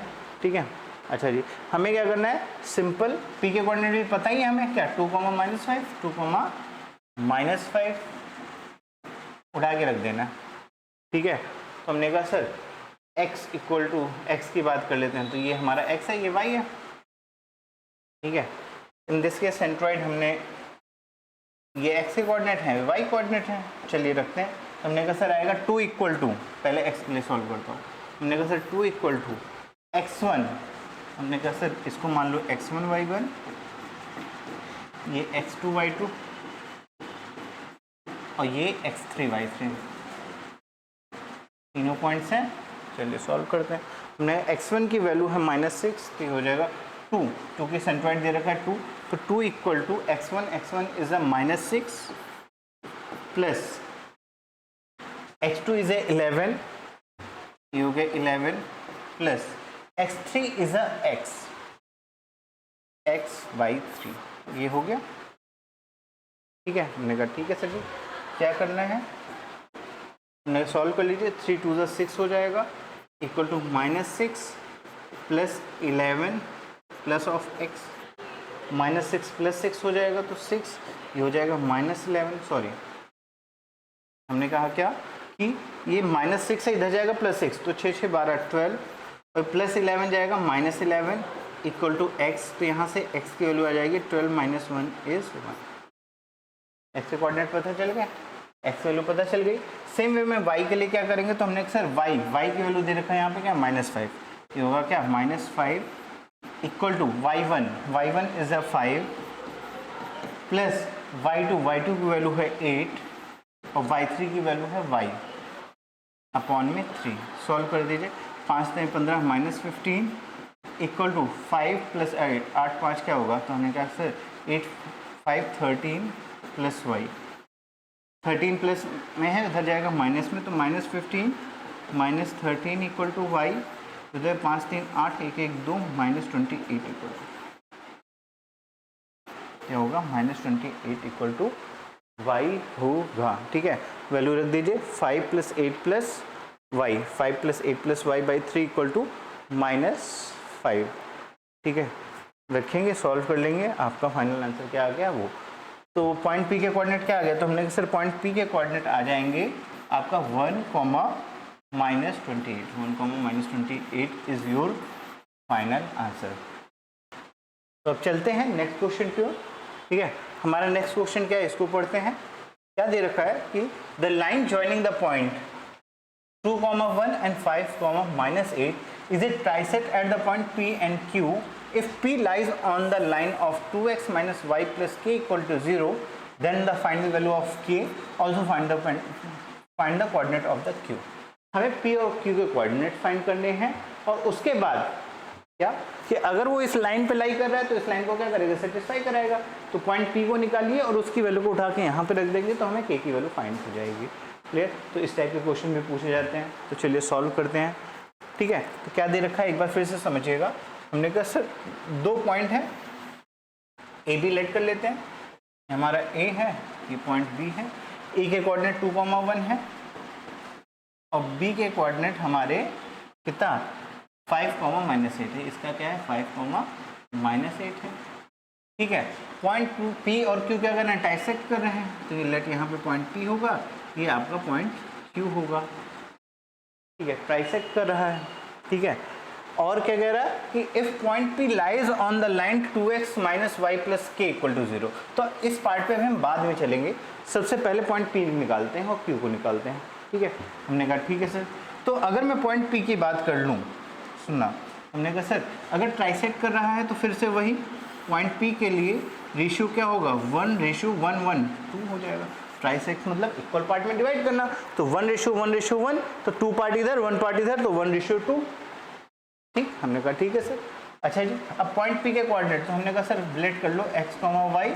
ठीक है। अच्छा जी, हमें क्या करना है, सिंपल पी के कोऑर्डिनेट भी पता ही है हमें, क्या 2,-5 2,-5 उठा के रख देना, ठीक है। तो हमने कहा sir x equal to X की बात कर लेते हैं, तो ये हमारा x है, ये y है, ठीक है। इन दिस के सेंट्रॉइड हमने ये x के कोऑर्डिनेट है, y कोऑर्डिनेट है, चलिए रखते हैं। हमने कहा सर आएगा 2 इक्वल टू, पहले x के लिए सॉल्व करता हूँ। हमने कहा सर 2 इक्वल टू x1, हमने कहा सर इसको मान लो x1 y1, ये x2 y2 और ये x3 y3, तीनों पॉइंट्स हैं। चलिए सॉल्व करते हैं। हमने x1 की वैल्यू है -6, तो हो जाएगा 2, क्योंकि सेंट्रॉइड दे रखा है 2, तो 2 equal to x1 is a -6 plus x2 is a 11, ये हो गया 11 plus x3 is a x/3, ये हो गया, ठीक है। हमने कहा ठीक है सर जी, क्या करना है, हमने सॉल्व कर लीजिए। 3 2 6 हो जाएगा, equal to -6 plus 11 plus of x, -6 plus 6 हो जाएगा तो 6, ये हो जाएगा -11, सॉरी हमने कहा क्या कि ये -6 से इधर जाएगा +6, तो 6 6 12 12 और प्लस 11 जाएगा -11 इक्वल टू x, तो यहाँ से x की वैल्यू आ जाएगी 12 - 1 इज 1। x के कोऑर्डिनेट पता चल गया, x वैल्यू पता चल गई। सेम वे में y के लिए क्या करेंगे, तो हमने सर y की वैल्यू दे रखा है यहाँ पे क्या -5, ये होगा क्या -5 equal to y1 is a 5 plus y2 की वैल्यू है 8 और y3 की वैल्यू है y अपॉन में 3। सॉल्व कर दीजिए, 5 3 15 -15 इक्वल टू 5 प्लस 8, 8 5 क्या होगा, तो हमने कहा सर 8 5 13 प्लस y, 13 प्लस में है, उधर जाएगा माइनस में, तो -15 -13 इक्वल टू y, उधर 5 3 8 1 1 2 -28 इक्वल टू क्या होगा, -28 इक्वल टू y होगा, ठीक है। वैल्यू रख दीजिए 5 + 8 + y, 5 + 8 + y/3 इक्वल टू -5, ठीक है। रखेंगे, सॉल्व कर लेंगे, आपका फाइनल आंसर क्या आ गया वो। तो पॉइंट पी के कोऑर्डिनेट क्या आ गया, तो हमने कहा सर पॉइंट पी के कोऑर्डिनेट आ जाएंगे आपका 1, -28 इज योर फाइनल आंसर। तो अब चलते हैं नेक्स्ट क्वेश्चन की ओर, ठीक है। हमारा नेक्स्ट क्वेश्चन क्या है, इसको पढ़ते हैं। क्या दे रखा है कि the line joining the point 2,1 and 5,-8 is a trisect at the point P and Q. If P lies on the line of 2x minus y plus k equal to 0, then the final value of k. Also find the coordinate of the Q. हमें P और Q के coordinate find करने हैं, और उसके बाद क्या कि अगर वो इस लाइन पे लाई कर रहा है तो इस लाइन को क्या करेगा, सेटिस्फाई कराएगा। तो पॉइंट P को निकालिए और उसकी वैल्यू को उठा के यहाँ पे रख देंगे, तो हमें k की वैल्यू फाइंड हो जाएगी। क्लियर। तो इस टाइप के क्वेश्चन भी पूछे जाते हैं, तो चलिए सॉल्व करते हैं, ठीक है। तो क्या दे रखा है एक बार फिर से समझिएगा। हमने कहा सर 2 पॉइंट है, ए बी लेट कर लेते हैं, हमारा ए है, ये पॉइंट बी है। ए के कोऑर्डिनेट 2,1 है और बी के कोऑर्डिनेट हमारे कितना 5,-8 है। इसका क्या है 5,-8 है, ठीक है। पॉइंट पी और क्यू क्या कर रहे हैं, डाइसेक्ट कर रहे हैं, तो ये लेट यहाँ पे पॉइंट पी होगा, ये आपका पॉइंट क्यू होगा, ठीक है। ट्राइसेक्ट कर रहा है, ठीक है। और क्या कह रहा है कि if point P lies on the line 2x minus Y plus K equal to 0। तो इस पार्ट पे हम बाद में चलेंगे, सबसे पहले पॉइंट पी निकालते हैं और क्यू को निकालते हैं, ठीक है। हमने कहा ठीक है सर। तो अगर मैं पॉइंट पी की बात कर लूँ, सुनना, हमने कहा सर अगर ट्राइसेक्ट कर रहा है तो फिर से वही पॉइंट पी के लिए रेशियो क्या होगा, 1:1:1 हो जाएगा। ट्राइसेक्ट मतलब इक्वल पार्ट में डिवाइड करना, तो 1:1:1, तो 2 पार्ट इधर 1 पार्ट इधर, तो 1:2, ठीक। हमने कहा ठीक है सर। अच्छा जी, अब पॉइंट पी के कोऑर्डिनेट, तो हमने कहा सर रिलेट कर लो x, y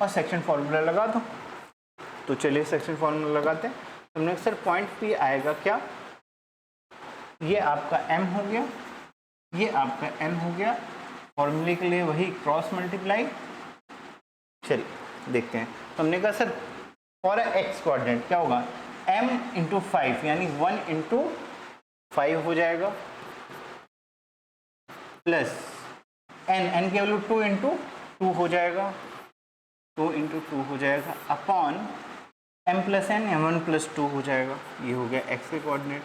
और सेक्शन फॉर्मूला लगा दो। तो चलिए सेक्शन फॉर्मूला लगाते हैं। तो हमने सर पॉइंट पी आएगा क्या, ये आपका m हो गया, ये आपका m हो गया। फॉर्मूले के लिए वही क्रॉस मल्टीप्लाई। चलिए देखते हैं। तो हमने कहा सर फॉर एक्स कोऑर्डिनेट क्या होगा, m इंटू 5 यानी 1 इंटू 5 हो जाएगा, प्लस n की वैल्यू 2 इंटू 2 हो जाएगा, 2 इंटू 2 हो जाएगा, अपॉन m प्लस n या 1 प्लस 2 हो जाएगा। ये हो गया x के कोऑर्डिनेट।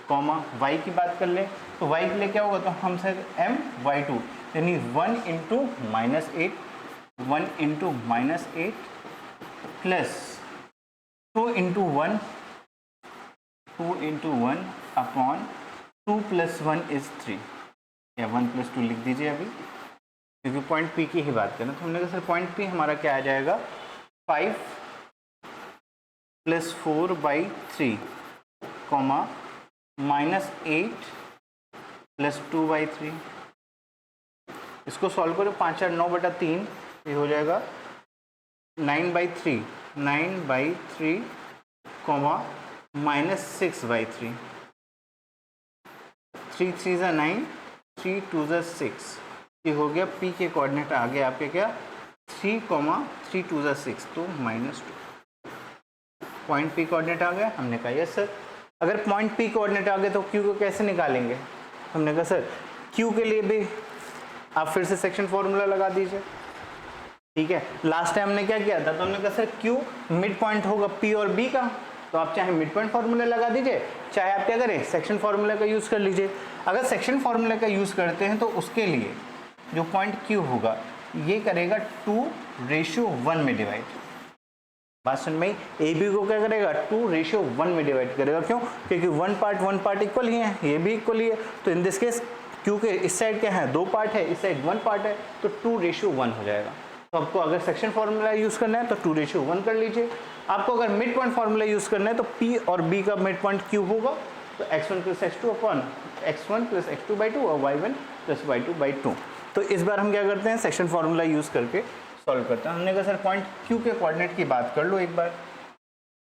कॉमा y की बात कर ले तो y के लिए क्या होगा, तो हम सर m y2 यानी 1 into -8, 1 into -8 plus 2 into 1, 2 into 1 upon 2 plus 1 is 3 या 1 प्लस 2 लिख दीजिए अभी, क्योंकि पॉइंट P की ही बात करें। तो हमने कहा सर पॉइंट P हमारा क्या आ जाएगा, 5 प्लस 4/3 कॉमा -8 प्लस 2/3। इसको सॉल्व करो, 5 4 9/3, ये हो जाएगा 9/3, 9/3 कॉमा -6/3, 3 3 ज़ा 9, 3 2 ज़ा 6। ये हो गया P के कोऑर्डिनेट आ गए आपके क्या 3, 3 2 ज़ा 6 तो -2। पॉइंट P कोऑर्डिनेट आ गया। हमने कहा यस सर। अगर पॉइंट P कोऑर्डिनेट आ गए तो Q को कैसे निकालेंगे, हमने कहा सर Q के लिए भी आप फिर से सेक्शन फॉर्मूला लगा दीजिए। ठीक है, लास्ट टाइम हमने क्या किया था, तो हमने कहा सर Q मिड पॉइंट होगा P और B का, तो आप चाहे मिड पॉइंट फॉर्मूला लगा दीजिए, चाहे आप क्या करें सेक्शन फॉर्मूला का यूज़ कर लीजिए। अगर सेक्शन फॉर्मूला का यूज़ करते हैं तो उसके लिए जो पॉइंट Q होगा ये करेगा 2:1 में डिवाइड। बात सुन भाई, ए बी को क्या करेगा 2:1 में डिवाइड करेगा। क्यों, क्योंकि वन पार्ट इक्वल ही है, ये भी इक्वल ही है। तो इन दिस केस क्यों के इस साइड क्या है 2 पार्ट है, इस साइड 1 पार्ट है, तो 2:1 हो जाएगा। तो आपको अगर सेक्शन फार्मूला यूज़ करना है तो 2:1 कर लीजिए। आपको अगर मिड पॉइंट फार्मूला यूज़ करना है तो P और B का मिड पॉइंट Q होगा, तो x1 plus x2 upon x1 plus x2/2 और y1 प्लस y2/2। तो इस बार हम क्या करते हैं सेक्शन फार्मूला यूज़ करके सॉल्व करते हैं। हमने कहा सर पॉइंट Q के कोऑर्डिनेट की बात कर लो एक बार,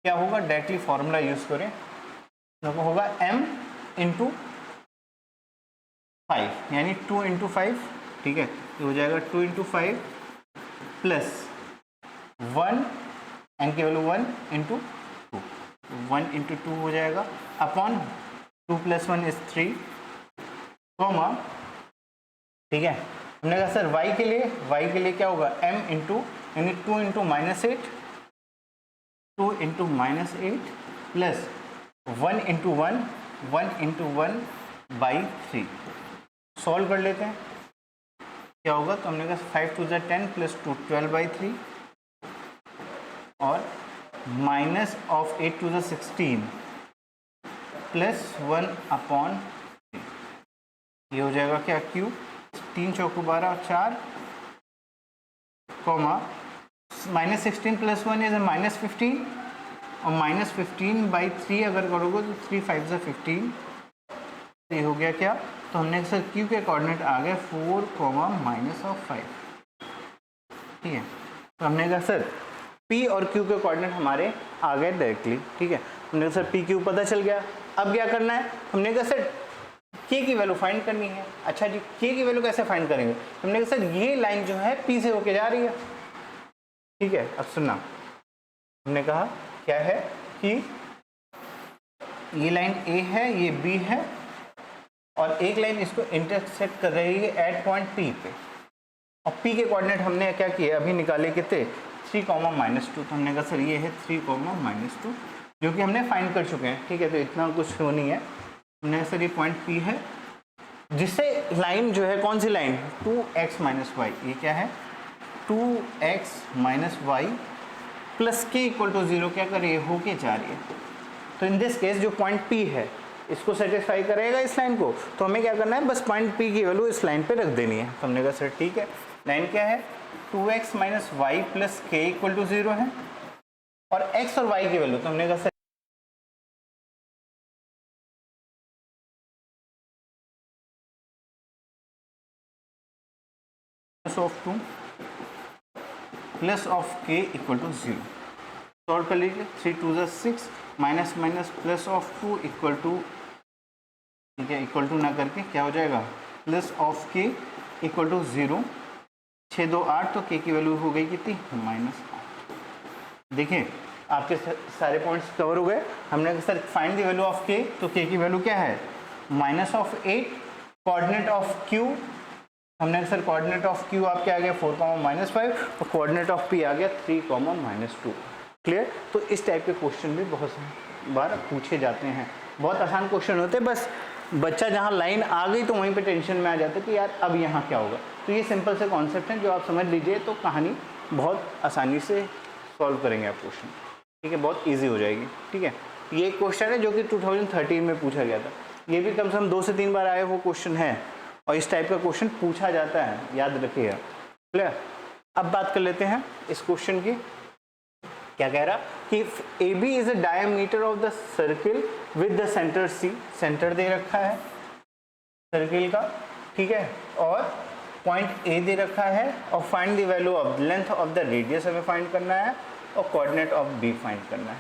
क्या होगा डायरेक्टली फार्मूला यूज़ करें तो होगा m इंटू 5 यानी 2 इंटू 5। ठीक है, ये हो जाएगा 2 इंटू 5 प्लस 1 n की वैल्यू 1 इंटू 2, 1 इंटू 2 हो जाएगा अपॉन 2 प्लस 1 इज 3 कॉमा। ठीक है, हमने कहा सर y के लिए क्या होगा m इंटू यानी 2 into -8, 2 into -8 plus 1 into 1, 1 into 1/3। Solve कर लेते हैं क्या होगा, तो हमने कहा 5 2 10 प्लस 2 12/3 और माइनस ऑफ 8 2 16 प्लस 1 अपॉन, ये हो जाएगा क्या Q 3 चौको 12 और 4 कॉमा -16 प्लस 1 इज -15 और -15/3 अगर करोगे तो 3 5 ज़ा 15। ये हो गया क्या, तो हमने सर Q के कोऑर्डिनेट आ गए 4 -5। ठीक है, तो हमने कहा सर P और Q के कोऑर्डिनेट हमारे आ गए डायरेक्टली। ठीक है, हमने कहा सर P Q पता चल गया। अब क्या करना है, हमने कहा सर K की वैल्यू फाइंड करनी है। अच्छा जी, K की वैल्यू कैसे फाइंड करेंगे, हमने कहा सर ये लाइन जो है P से होके जा रही है। ठीक है, अब सुनना, हमने कहा क्या है कि ये लाइन A है, ये B है और एक लाइन इसको इंटरसेक्ट कर रही है एट पॉइंट P पे, और P के कोऑर्डिनेट हमने क्या किए अभी निकाले कितने 3, -2। तो हमने कहा सर ये है 3, -2 जो कि हमने फाइंड कर चुके हैं। ठीक है, तो इतना कुछ हो नहीं है। हमने सर ये पॉइंट P है जिससे लाइन जो है कौन सी लाइन 2x - y, ये क्या है 2x - y प्लस k = 0 क्या कर रही है होके जा रही है। तो इन दिस केस जो पॉइंट P है इसको सेटिस्फाई करेगा इस लाइन को, तो हमें क्या करना है बस पॉइंट P की वैल्यू इस लाइन पे रख देनी है। तो हमने कहा सर ठीक है, लाइन क्या है 2x - y प्लस k = 0 है और x और y की वैल्यू, तो हमने कहा sir of 2 plus of k = 0। Solve कर लीजिए, 3 2 ज़ा 6 minus plus of 2 equal to, ठीक है, इक्वल टू ना करके क्या हो जाएगा plus of k equal to 0, 6 2 8, तो के की वैल्यू हो गई कितनी, -8। देखिए आपके सारे पॉइंट्स कवर हो गए। हमने कहा sir find the value of के, तो के की वैल्यू क्या है, -8, कोऑर्डिनेट ऑफ क्यू, हमने कहा सर कोऑर्डिनेट ऑफ क्यू आपके आ गया 4, -5, और कोऑर्डिनेट ऑफ पी आ गया 3, -2। क्लियर। तो इस टाइप के क्वेश्चन भी बहुत बार पूछे जाते हैं, बहुत आसान क्वेश्चन होते हैं, बस बच्चा जहाँ लाइन आ गई तो वहीं पे टेंशन में आ जाता है कि यार अब यहाँ क्या होगा। तो ये सिंपल से कॉन्सेप्ट है, जो आप समझ लीजिए तो कहानी बहुत आसानी से सॉल्व करेंगे आप क्वेश्चन, ठीक है, बहुत ईजी हो जाएगी। ठीक है, ये एक क्वेश्चन है जो कि 2013 में पूछा गया था, ये भी कम से कम 2 से 3 बार आए वो क्वेश्चन है, और इस टाइप का क्वेश्चन पूछा जाता है, याद रखिएगा। क्लियर। अब बात कर लेते हैं इस क्वेश्चन की। क्या कह रहा कि A B is a diameter of the circle with the centre C, centre दे रखा है सर्किल का, ठीक है, और पॉइंट ए दे रखा है, और find the value of length of the radius हमें फाइंड करना है, और कोऑर्डिनेट ऑफ बी फाइंड करना है।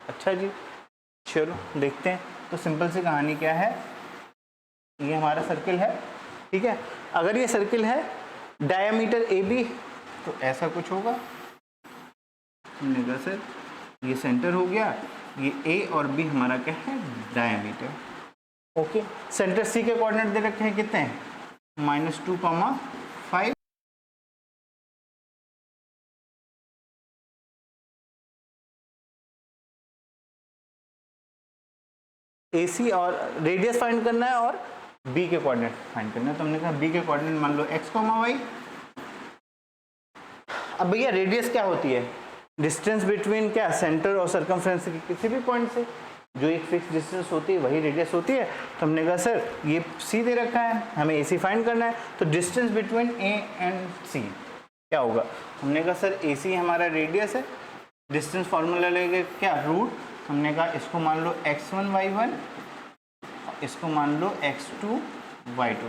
अच्छा जी, चलो देखते हैं। तो सिंपल सी कहानी क्या है, ये हमारा सर्किल है, ठीक है, अगर ये सर्किल है डायमीटर ए बी, तो ऐसा कुछ होगा, हमने कहा सर ये सेंटर हो गया, ये ए और बी हमारा क्या है, डायमीटर। ओके, सेंटर सी के कोऑर्डिनेट दे रखे हैं कितने, -2, 5, ए सी, और रेडियस फाइंड करना है और बी के कोऑर्डिनेट फाइंड करना है। तो हमने कहा बी के कोऑर्डिनेट मान लो x, y। अब भैया रेडियस क्या होती है, डिस्टेंस बिटवीन क्या, सेंटर और सर्कमफ्रेंस के किसी भी पॉइंट से जो एक फिक्स डिस्टेंस होती है वही रेडियस होती है। तो हमने कहा सर ये सी दे रखा है, हमें ए सी फाइंड करना है, तो डिस्टेंस बिटवीन ए एंड सी क्या होगा, हमने कहा सर ए सी हमारा रेडियस है, डिस्टेंस फार्मूला लेंगे क्या, रूट, हमने कहा इसको मान लो x1 y1, इसको मान लो x2 y2,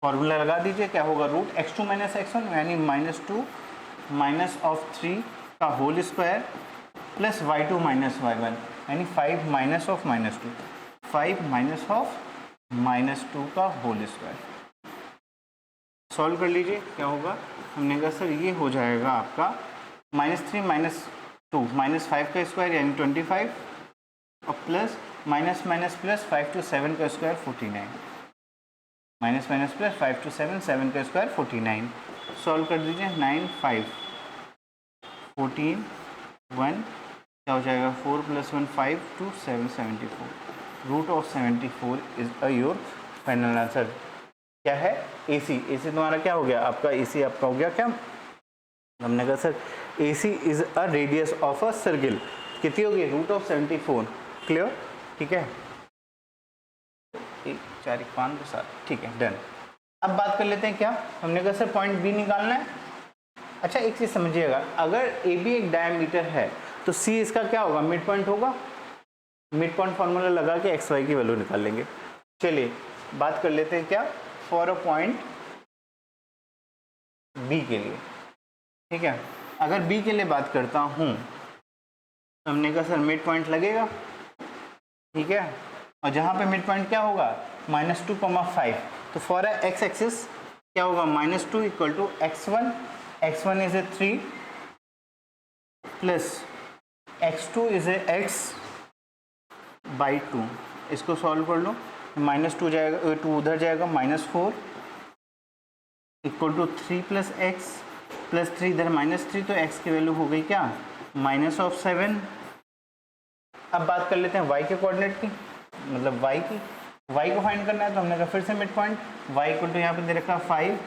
फॉर्मूला लगा दीजिए, क्या होगा, रूट x2 माइनस x1 यानी -2 माइनस ऑफ 3 का whole square plus y2 minus y1 यानी 5 माइनस ऑफ -2, 5 माइनस ऑफ -2 का होल स्क्वायर। सॉल्व कर लीजिए क्या होगा, हमने कहा सर ये हो जाएगा आपका -3 -2 -5 का स्क्वायर यानी 25, और plus minus minus plus 5 to 7 का square 49, minus minus plus 5 to 7, 7 का स्क्वायर 49। सॉल्व कर दीजिए, 9 5 14 1 क्या हो जाएगा, 4 + 1 5 2 7 74, root of 74 is your final answer. क्या है, ए सी, ए सी तुम्हारा क्या हो गया, आपका ए सी आपका हो गया क्या, हमने कहा sir A C is a radius of a circle, कितनी होगी, रूट ऑफ 74। क्लियर, ठीक है, 1 4 1 5 2 7, ठीक है, डन। अब बात कर लेते हैं क्या, हमने कहा सर पॉइंट बी निकालना है। अच्छा एक चीज समझिएगा, अगर ए बी एक डायमीटर है तो सी इसका क्या होगा, मिड पॉइंट होगा, मिड पॉइंट फॉर्मूला लगा के एक्स वाई की वैल्यू निकाल लेंगे। चलिए बात कर लेते हैं क्या, फॉर अ पॉइंट बी के लिए, ठीक है, अगर बी के लिए बात करता हूँ, हमने कहा सर मिड पॉइंट लगेगा, ठीक है, और जहाँ पे मिड पॉइंट क्या होगा, -2, 5, तो फॉर एक्स एक्सिस क्या होगा, -2 equal to x1, x1 is a 3 plus x2 is a x/2, इसको सॉल्व कर लो, -2 जाएगा, 2 उधर जाएगा, -4 इक्वल टू 3 + x प्लस 3 इधर -3, तो x की वैल्यू हो गई क्या, -7। अब बात कर लेते हैं y के कोऑर्डिनेट की, मतलब y की, y को फाइंड करना है, तो हमने कहा फिर से mid point y equal to यहाँ पे दे रखा 5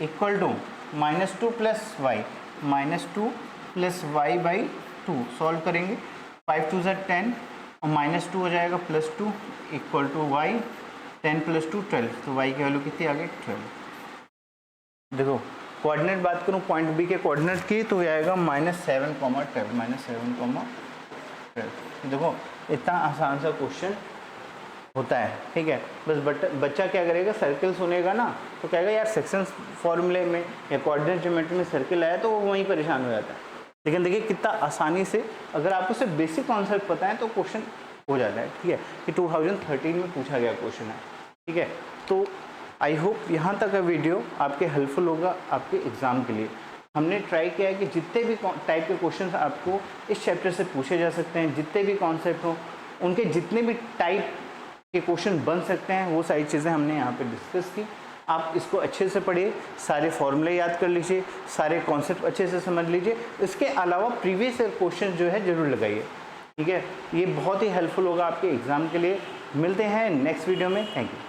equal to -2 + y, -2 + y/2, solve करेंगे, 5 2 = 10 और -2 हो जाएगा +2 इक्वल टू y, 10 + 2 12, तो y की वैल्यू कितनी आ गई, 12। देखो कोऑर्डिनेट बात करूँ पॉइंट बी के कोऑर्डिनेट की, तो ये आएगा -7, 12, -7, 12। देखो इतना आसान सा क्वेश्चन होता है, ठीक है, बस बच्चा क्या करेगा, सर्कल सुनेगा ना तो कहेगा यार सेक्शन फॉर्मूले में या कोऑर्डिनेट ज्योमेट्री में सर्कल आया, तो वो वहीं परेशान हो जाता है। लेकिन देखिए कितना आसानी से, अगर आपको सिर्फ बेसिक कॉन्सेप्ट पता है तो क्वेश्चन हो जाता है, ठीक है, कि 2013 में पूछा गया क्वेश्चन है, ठीक है। तो आई होप यहाँ तक का वीडियो आपके हेल्पफुल होगा आपके एग्ज़ाम के लिए। हमने ट्राई किया है कि जितने भी टाइप के क्वेश्चंस आपको इस चैप्टर से पूछे जा सकते हैं, जितने भी कॉन्सेप्ट हो, उनके जितने भी टाइप के क्वेश्चन बन सकते हैं, वो सारी चीज़ें हमने यहाँ पे डिस्कस की। आप इसको अच्छे से पढ़िए, सारे फॉर्मूले याद कर लीजिए, सारे कॉन्सेप्ट अच्छे से समझ लीजिए। इसके अलावा प्रीवियस ईयर क्वेश्चन जो है ज़रूर लगाइए, ठीक है। ये बहुत ही हेल्पफुल होगा आपके एग्ज़ाम के लिए। मिलते हैं नेक्स्ट वीडियो में। Thank you.